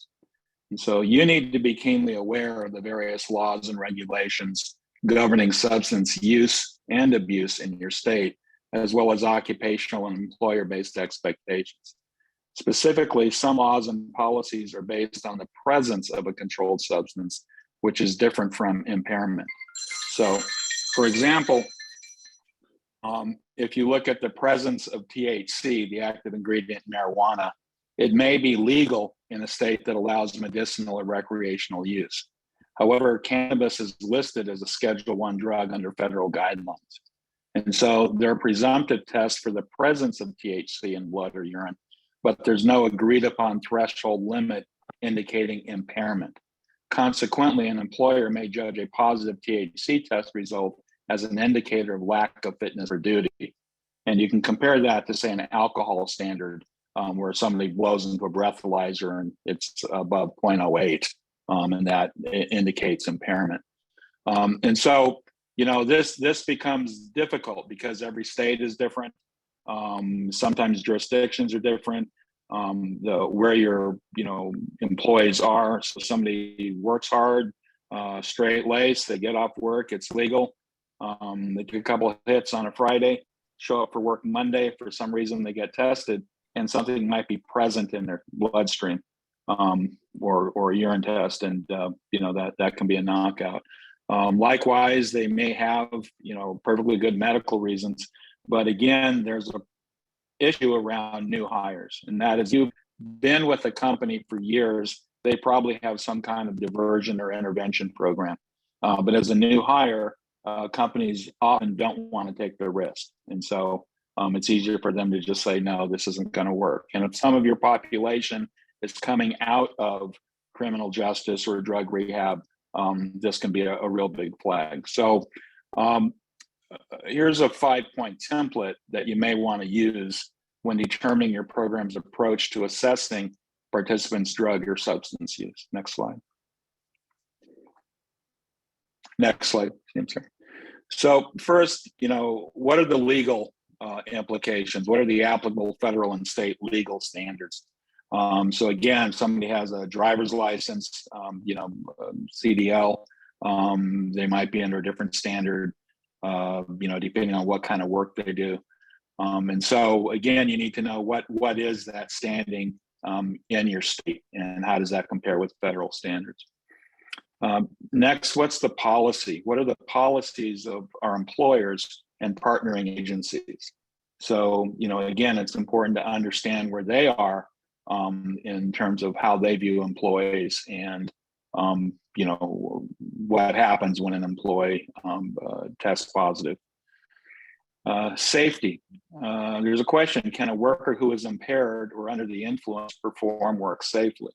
And so you need to be keenly aware of the various laws and regulations governing substance use and abuse in your state, as well as occupational and employer-based expectations. Specifically, some laws and policies are based on the presence of a controlled substance, which is different from impairment. So, for example, if you look at the presence of THC, the active ingredient in marijuana, it may be legal in a state that allows medicinal or recreational use. However, cannabis is listed as a Schedule I drug under federal guidelines. And so there are presumptive tests for the presence of THC in blood or urine, but there's no agreed upon threshold limit indicating impairment. Consequently, an employer may judge a positive THC test result as an indicator of lack of fitness for duty. And you can compare that to, say, an alcohol standard where somebody blows into a breathalyzer and it's above 0.08, and that indicates impairment. And so, this becomes difficult because every state is different. Sometimes jurisdictions are different. Where your employees are. So somebody works hard, straight lace, they get off work, it's legal. They do a couple of hits on a Friday, show up for work Monday, for some reason they get tested and something might be present in their bloodstream or a urine test, and that can be a knockout. Likewise, they may have perfectly good medical reasons, but again, there's a issue around new hires, and that is, you've been with a company for years, they probably have some kind of diversion or intervention program. But as a new hire, companies often don't want to take the risk. And so it's easier for them to just say, no, this isn't going to work. And if some of your population is coming out of criminal justice or drug rehab, this can be a real big flag. So here's a 5-point template that you may want to use when determining your program's approach to assessing participants' drug or substance use. Next slide. Next slide. I'm sorry. So first, what are the legal implications? What are the applicable federal and state legal standards? So again, if somebody has a driver's license, CDL, they might be under a different standard, depending on what kind of work they do. And so again, you need to know what is that standing in your state and how does that compare with federal standards? Next, what's the policy? What are the policies of our employers and partnering agencies? So, again, it's important to understand where they are in terms of how they view employees and, what happens when an employee tests positive. Safety. There's a question, can a worker who is impaired or under the influence perform work safely?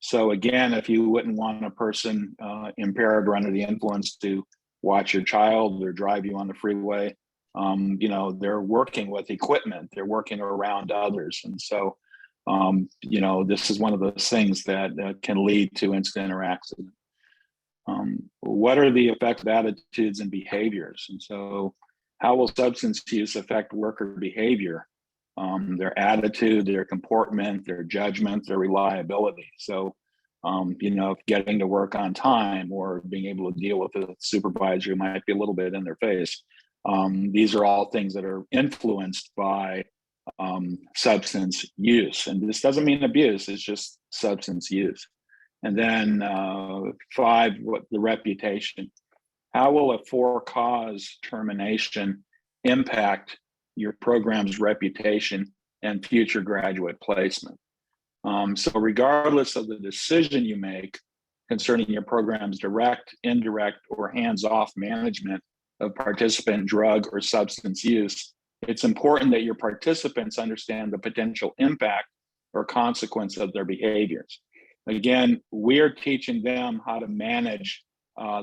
So again, if you wouldn't want a person impaired or under the influence to watch your child or drive you on the freeway, they're working with equipment, they're working around others. And so, this is one of those things that can lead to incident or accident. What are the effects of attitudes and behaviors? And so how will substance use affect worker behavior? their attitude, their comportment, their judgment, their reliability. So, getting to work on time or being able to deal with a supervisor who might be a little bit in their face. These are all things that are influenced by substance use. And this doesn't mean abuse, it's just substance use. And then 5, the reputation. How will a for-cause termination impact your program's reputation and future graduate placement? So regardless of the decision you make concerning your program's direct, indirect, or hands-off management of participant drug or substance use, it's important that your participants understand the potential impact or consequence of their behaviors. Again, we're teaching them how to manage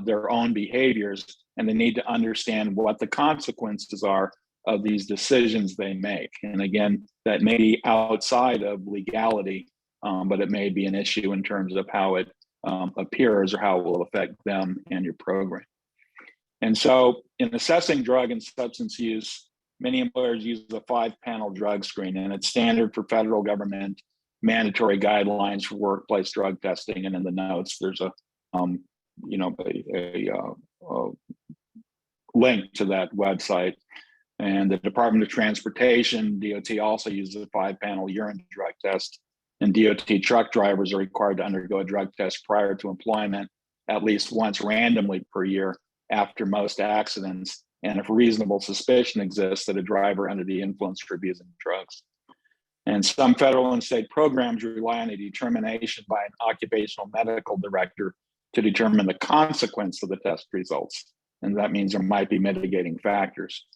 their own behaviors, and they need to understand what the consequences are of these decisions they make. And again, that may be outside of legality, but it may be an issue in terms of how it appears or how it will affect them and your program. And so in assessing drug and substance use, many employers use a 5-panel drug screen, and it's standard for federal government mandatory guidelines for workplace drug testing. And in the notes, there's a link to that website. And the Department of Transportation, DOT, also uses a 5-panel urine drug test. And DOT truck drivers are required to undergo a drug test prior to employment at least once randomly per year after most accidents, and if reasonable suspicion exists that a driver under the influence or abusing drugs. And some federal and state programs rely on a determination by an occupational medical director to determine the consequence of the test results. And that means there might be mitigating factors.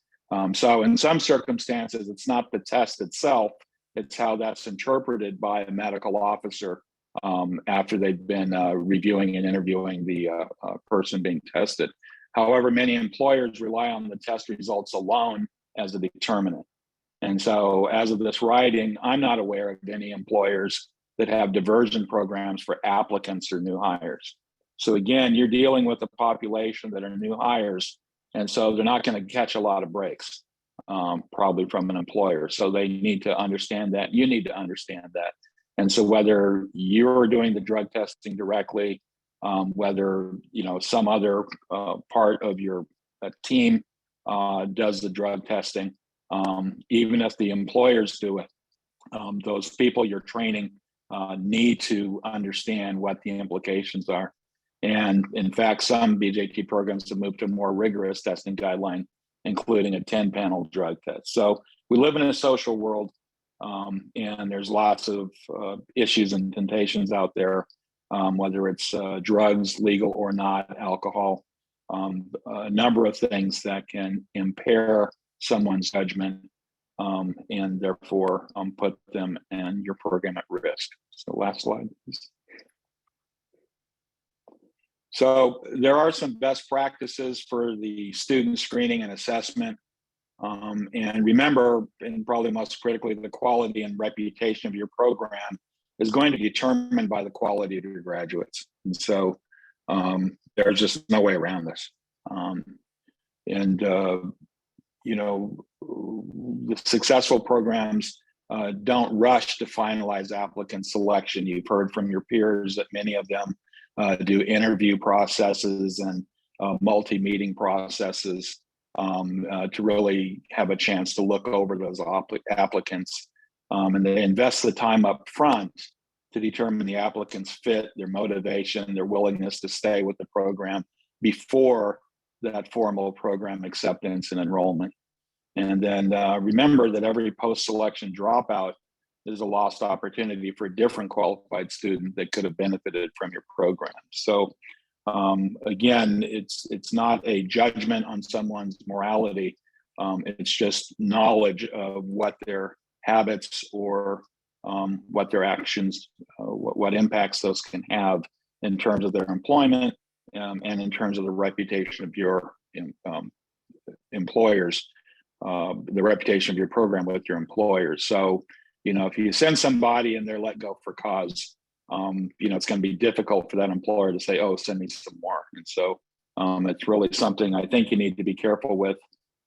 So in some circumstances, it's not the test itself, it's how that's interpreted by a medical officer after they've been reviewing and interviewing the person being tested. However, many employers rely on the test results alone as a determinant. And so as of this writing, I'm not aware of any employers that have diversion programs for applicants or new hires. So again, you're dealing with a population that are new hires, and so they're not going to catch a lot of breaks, probably from an employer. So they need to understand that. You need to understand that. And so whether you're doing the drug testing directly, whether some other part of your team does the drug testing, even if the employers do it, those people you're training need to understand what the implications are. And in fact, some BJT programs have moved to a more rigorous testing guideline, including a 10-panel drug test. So we live in a social world, and there's lots of issues and temptations out there, whether it's drugs, legal or not, alcohol, a number of things that can impair someone's judgment and therefore put them and your program at risk. So last slide, please. So there are some best practices for the student screening and assessment. And remember, and probably most critically, the quality and reputation of your program is going to be determined by the quality of your graduates. And so there's just no way around this. The successful programs don't rush to finalize applicant selection. You've heard from your peers that many of them do interview processes and multi-meeting processes to really have a chance to look over those applicants. And they invest the time up front to determine the applicant's fit, their motivation, their willingness to stay with the program before that formal program acceptance and enrollment. And then remember that every post-selection dropout is a lost opportunity for a different qualified student that could have benefited from your program. So again, it's not a judgment on someone's morality. It's just knowledge of what their habits or what their actions, what impacts those can have in terms of their employment and in terms of the reputation of your employers, the reputation of your program with your employers. So, if you send somebody and they're let go for cause, it's going to be difficult for that employer to say, oh, send me some more. And so it's really something I think you need to be careful with.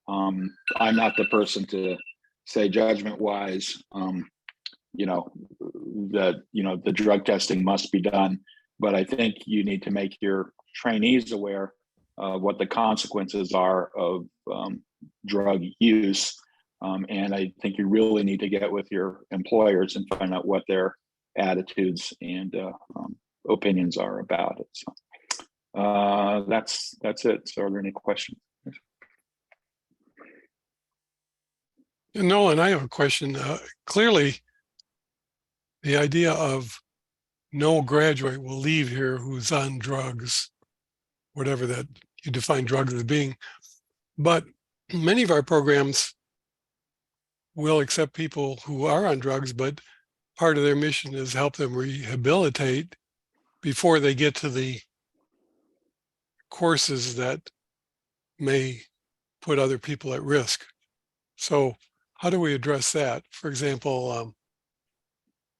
I'm not the person to say judgment wise, that, the drug testing must be done. But I think you need to make your trainees aware of what the consequences are of drug use. And I think you really need to get with your employers and find out what their attitudes and opinions are about it. So that's it. So are there any questions? And Nolan, I have a question. Clearly, the idea of no graduate will leave here who's on drugs, whatever that you define drugs as being, but many of our programs will accept people who are on drugs, but part of their mission is help them rehabilitate before they get to the courses that may put other people at risk. So how do we address that? For example,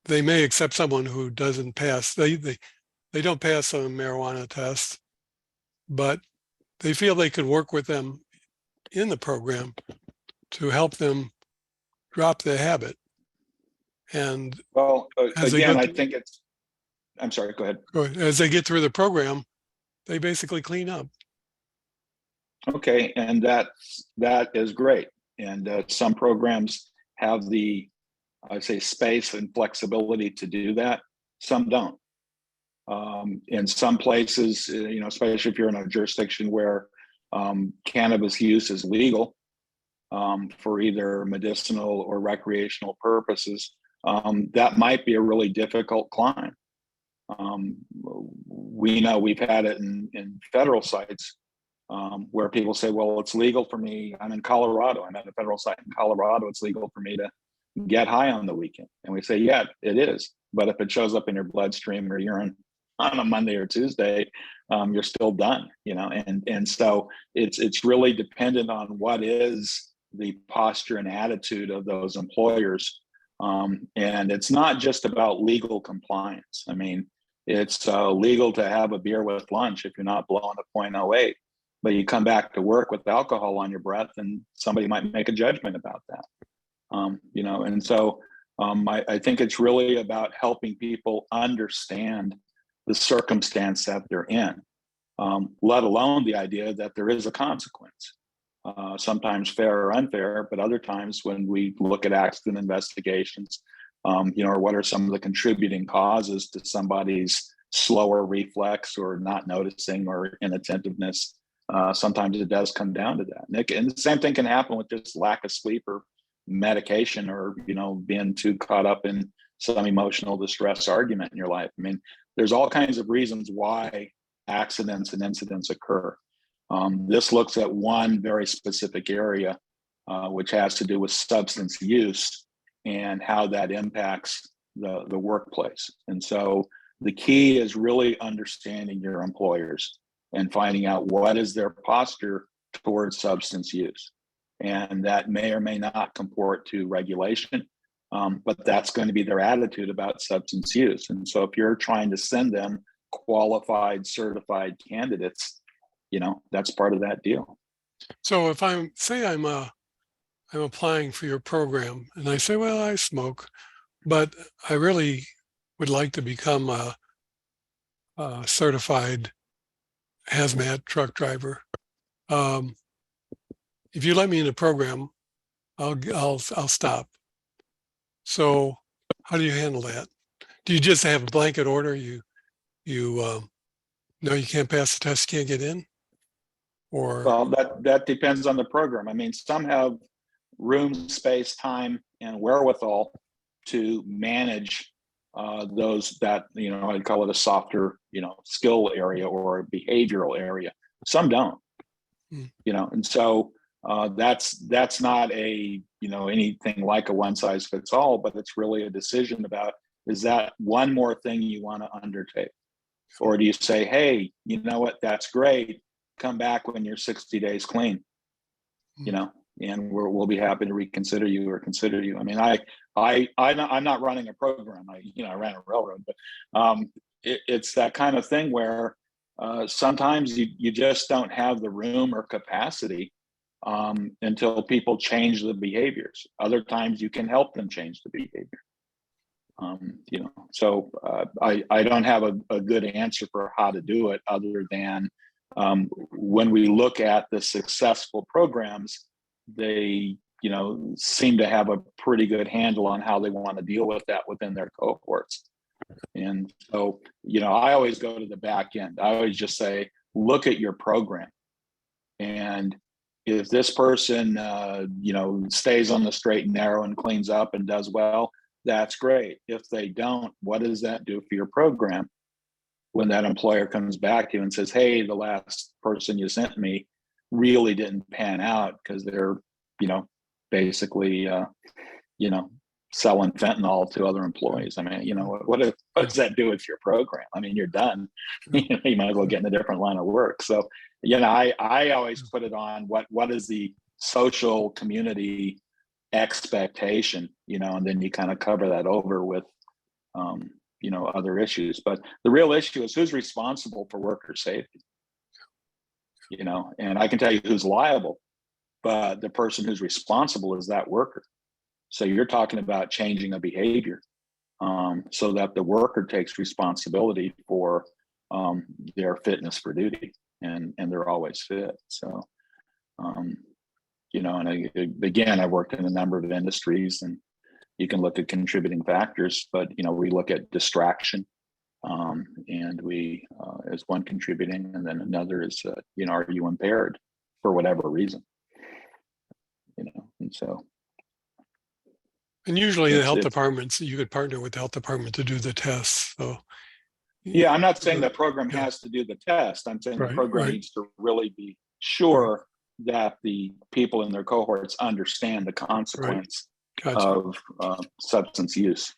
they may accept someone who doesn't pass, they don't pass a marijuana test, but they feel they could work with them in the program to help them drop the habit. And well, again, I through, think it's, I'm sorry, go ahead. As they get through the program, they basically clean up. Okay, and that is great. And some programs have the, I say, space and flexibility to do that. Some don't. In some places, especially if you're in a jurisdiction where cannabis use is legal for either medicinal or recreational purposes, that might be a really difficult climb. We know we've had it in federal sites where people say, well, it's legal for me. I'm in Colorado. I'm at a federal site in Colorado. It's legal for me to get high on the weekend. And we say, yeah, it is. But if it shows up in your bloodstream or urine on a Monday or Tuesday, you're still done, and so it's really dependent on what is the posture and attitude of those employers. And it's not just about legal compliance. I mean, it's legal to have a beer with lunch if you're not blowing a .08, but you come back to work with alcohol on your breath and somebody might make a judgment about that. And so I think it's really about helping people understand the circumstance that they're in, let alone the idea that there is a consequence, sometimes fair or unfair, but other times when we look at accident investigations, or what are some of the contributing causes to somebody's slower reflex or not noticing or inattentiveness, sometimes it does come down to that. And the same thing can happen with just lack of sleep or medication or, being too caught up in some emotional distress argument in your life. I mean, there's all kinds of reasons why accidents and incidents occur. This looks at one very specific area, which has to do with substance use and how that impacts the workplace. And so the key is really understanding your employers and finding out what is their posture towards substance use. And that may or may not comport to regulation, but that's going to be their attitude about substance use. And so if you're trying to send them qualified, certified candidates, that's part of that deal. So if I'm applying for your program and I say, well, I smoke, but I really would like to become a certified hazmat truck driver. If you let me in the program, I'll stop. So how do you handle that? Do you just have a blanket order? You know you can't pass the test, you can't get in? Or well, that depends on the program. I mean, some have room, space, time, and wherewithal to manage those that, I'd call it a softer, skill area or a behavioral area. Some don't, and so that's not a, anything like a one size fits all, but it's really a decision about, is that one more thing you want to undertake? Or do you say, hey, you know what, that's great. Come back when you're 60 days clean, and we'll be happy to reconsider you or consider you. I mean, I'm not running a program. I ran a railroad, but it's that kind of thing where sometimes you just don't have the room or capacity until people change the behaviors. Other times you can help them change the behavior. You know, so I don't have a good answer for how to do it other than when we look at the successful programs, they, you know, seem to have a pretty good handle on how they want to deal with that within their cohorts. And so, you know, I always go to the back end. I always just say, look at your program. And if this person, you know, stays on the straight and narrow and cleans up and does well, that's great. If they don't, what does that do for your program? When that employer comes back to you and says, hey, the last person you sent me really didn't pan out because they're, you know, basically, you know, selling fentanyl to other employees. I mean, you know, what does that do with your program? I mean, you're done. You might as well get in a different line of work. So, you know, I always put it on what is the social community expectation, you know, and then you kind of cover that over with, you know, other issues. But the real issue is who's responsible for worker safety, you know, and I can tell you who's liable, but the person who's responsible is that worker. So you're talking about changing a behavior so that the worker takes responsibility for their fitness for duty, and they're always fit. So, you know, and again, I worked in a number of industries, and you can look at contributing factors, but, you know, we look at distraction and we as one contributing, and then another is, you know, are you impaired for whatever reason, you know, and so. And usually the health departments, you could partner with the health department to do the tests. So yeah, I'm not saying the program has to do the test. I'm saying the program needs to really be sure that the people in their cohorts understand the consequence of substance use.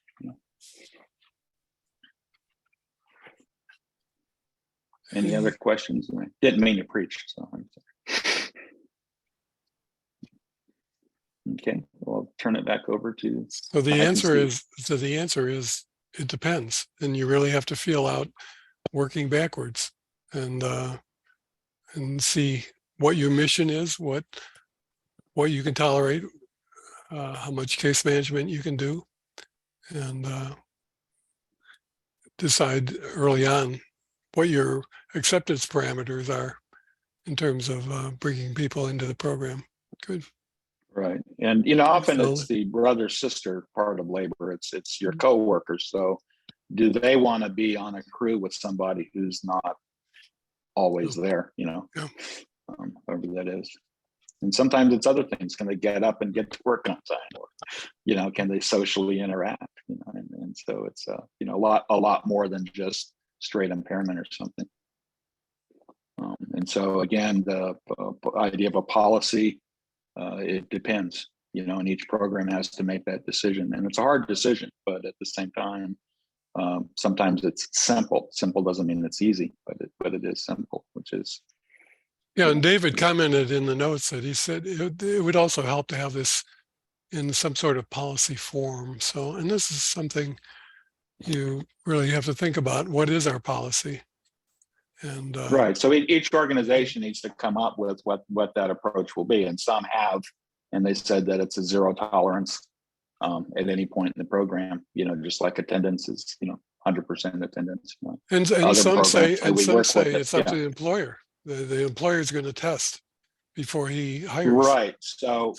Any other questions? I didn't mean to preach. So I'm sorry. Okay, well, I'll turn it back over to. So the answer is it depends, and you really have to feel out working backwards and see what your mission is, what you can tolerate, how much case management you can do, and decide early on what your acceptance parameters are in terms of bringing people into the program. Good. Right. And, you know, often it's the brother sister part of labor. It's your coworkers. So do they want to be on a crew with somebody who's not always there, you know, whoever that is. And sometimes it's other things. Can they get up and get to work on time, or, you know, can they socially interact, you know, and so it's, you know, a lot more than just straight impairment or something. And so again, the idea of a policy, it depends, you know, and each program has to make that decision, and it's a hard decision, but at the same time, sometimes it's simple. Simple doesn't mean it's easy, but it is simple, which is. Yeah, and David commented in the notes that he said it would also help to have this in some sort of policy form. So, and this is something you really have to think about. What is our policy? And right. So each organization needs to come up with what that approach will be. And some have, and they said that it's a zero tolerance at any point in the program, you know, just like attendance is, you know, 100% attendance. You know. And some say it's up to the employer. The employer is going to test before he hires. Right. So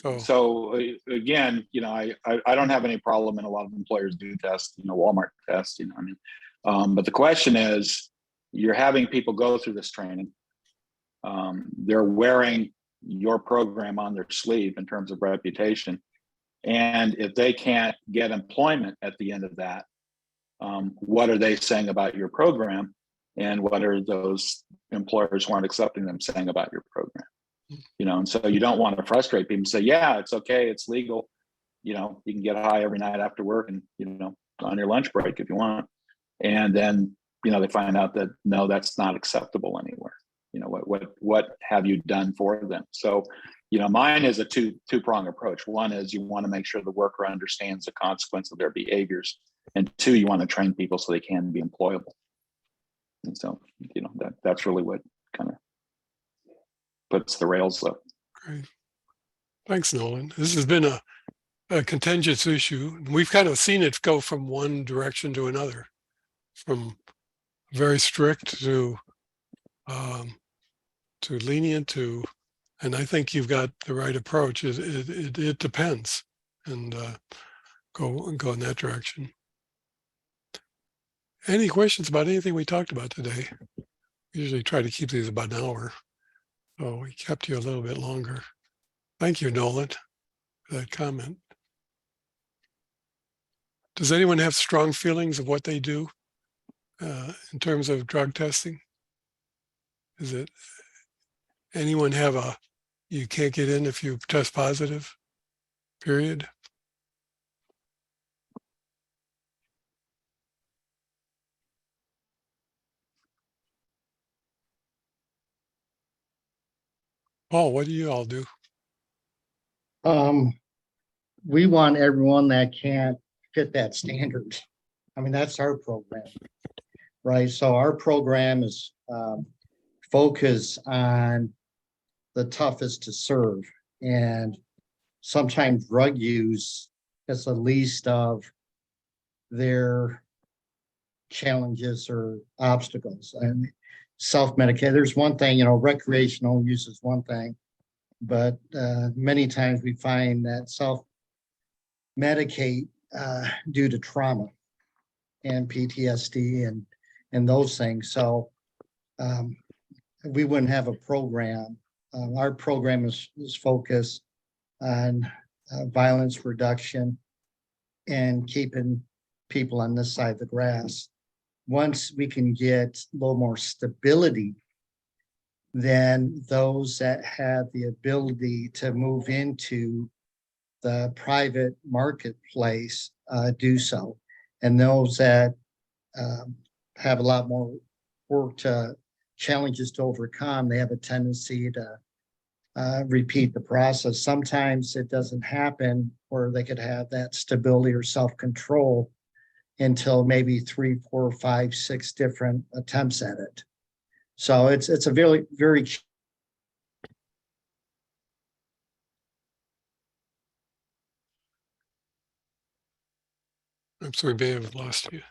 again, you know, I don't have any problem, and a lot of employers do test, you know, Walmart test, you know, I mean, but the question is, you're having people go through this training. They're wearing your program on their sleeve in terms of reputation. And if they can't get employment at the end of that, what are they saying about your program? And what are those employers who aren't accepting them saying about your program? You know, and so you don't want to frustrate people and say, yeah, it's okay, it's legal. You know, you can get high every night after work and, you know, on your lunch break if you want. And then, you know, they find out that, no, that's not acceptable anywhere. You know, what have you done for them? So, you know, mine is a two-prong approach. One is you want to make sure the worker understands the consequence of their behaviors. And two, you want to train people so they can be employable. And so, you know, that's really what kind of puts the rails up. Great. Thanks, Nolan. This has been a contentious issue. We've kind of seen it go from one direction to another, from very strict to lenient to, and I think you've got the right approach. It depends, and go in that direction. Any questions about anything we talked about today? We usually try to keep these about an hour, so we kept you a little bit longer. Thank you, Nolan, for that comment. Does anyone have strong feelings of what they do in terms of drug testing? Is it anyone have you can't get in if you test positive, period? Paul, what do you all do? We want everyone that can't fit that standard. I mean, that's our program, right? So our program is focused on the toughest to serve, and sometimes drug use is the least of their challenges or obstacles. And self-medicate, there's one thing, recreational use is one thing, but many times we find that self-medicate due to trauma and PTSD and those things. So we wouldn't have a program. Our program is focused on violence reduction and keeping people on this side of the grass. Once we can get a little more stability, then those that have the ability to move into the private marketplace do so. And those that have a lot more challenges to overcome, they have a tendency to repeat the process. Sometimes it doesn't happen where they could have that stability or self-control until maybe 3, 4, 5, 6 different attempts at it. So it's a very, very I'm sorry, may have lost you.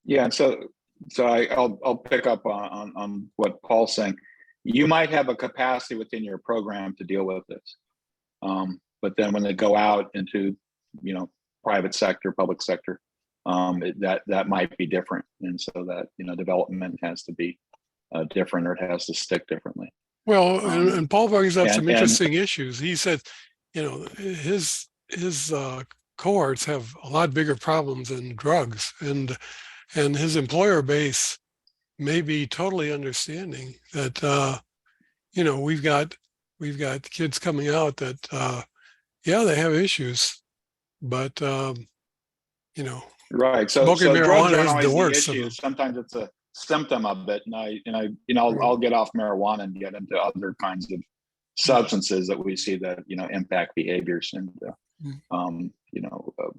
Yeah, and so I'll pick up on what Paul's saying. You might have a capacity within your program to deal with this, but then when they go out into private sector, public sector, that might be different, and so that development has to be different, or it has to stick differently. Well, and Paul brings up some interesting issues. He said, his cohorts have a lot bigger problems than drugs, and his employer base may be totally understanding that we've got kids coming out that they have issues, but right. So smoking drugs marijuana aren't is always the the worst. issue. Sometimes it's a symptom of it, and I'll get off marijuana and get into other kinds of substances that we see that impact behaviors, and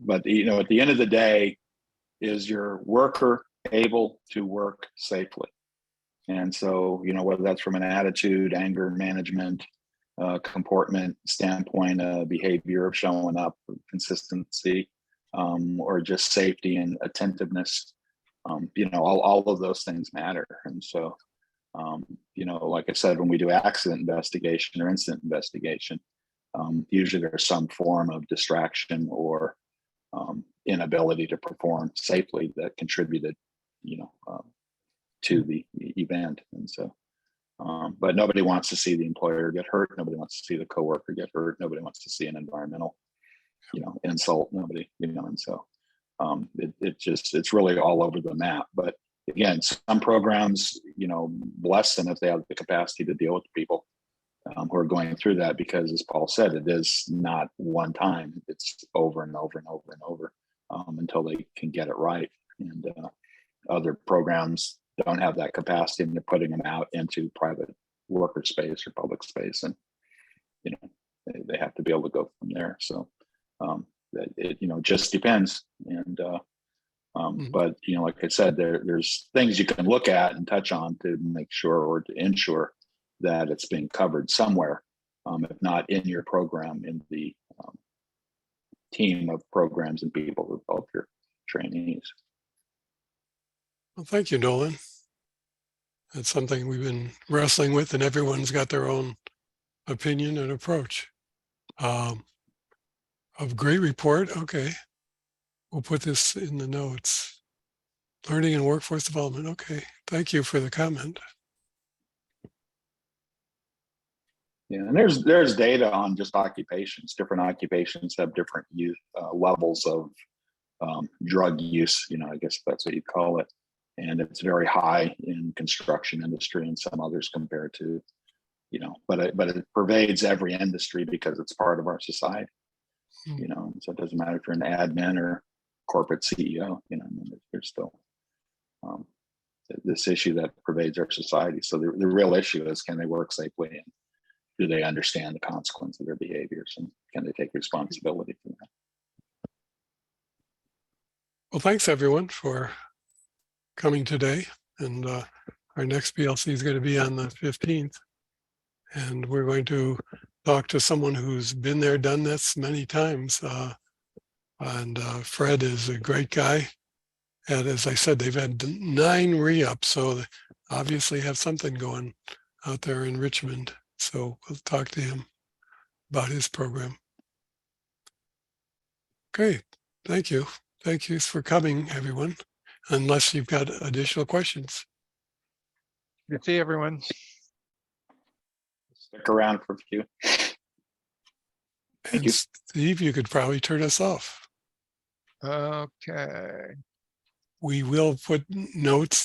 but at the end of the day, is your worker able to work safely? And so whether that's from an attitude, anger management, comportment standpoint, behavior of showing up, consistency, or just safety and attentiveness, all of those things matter. And so like I said, when we do accident investigation or incident investigation, usually there's some form of distraction or inability to perform safely that contributed to the event. And so but nobody wants to see the employer get hurt, nobody wants to see the coworker get hurt, nobody wants to see an environmental insult, nobody, and so it's really all over the map. But again, some programs bless them if they have the capacity to deal with people who are going through that, because as Paul said, it is not one time, it's over and over and over and over until they can get it right. And other programs don't have that capacity, and they're putting them out into private worker space or public space, and they have to be able to go from there. So it just depends. And but like I said, there's things you can look at and touch on to make sure, or to ensure that it's being covered somewhere, if not in your program, in the team of programs and people who help your trainees. Well, thank you, Nolan. That's something we've been wrestling with, and everyone's got their own opinion and approach. A great report. Okay. We'll put this in the notes. Learning and workforce development. Okay. Thank you for the comment. Yeah, and there's data on just occupations. Different occupations have different use levels of drug use. I guess that's what you call it. And it's very high in construction industry and some others compared to, but it pervades every industry because it's part of our society. So it doesn't matter if you're an admin or corporate CEO. There's still this issue that pervades our society. So the real issue is, can they work safely, and do they understand the consequence of their behaviors, and can they take responsibility for that? Well, thanks everyone for coming today. And our next PLC is going to be on the 15th. And we're going to talk to someone who's been there, done this many times. Fred is a great guy. And as I said, they've had 9 re-ups, so they obviously have something going out there in Richmond. So we'll talk to him about his program. Okay, thank you. Thank you for coming, everyone. Unless you've got additional questions. Good to see everyone. Stick around for a few. Thank you. Steve, you could probably turn us off. Okay. We will put notes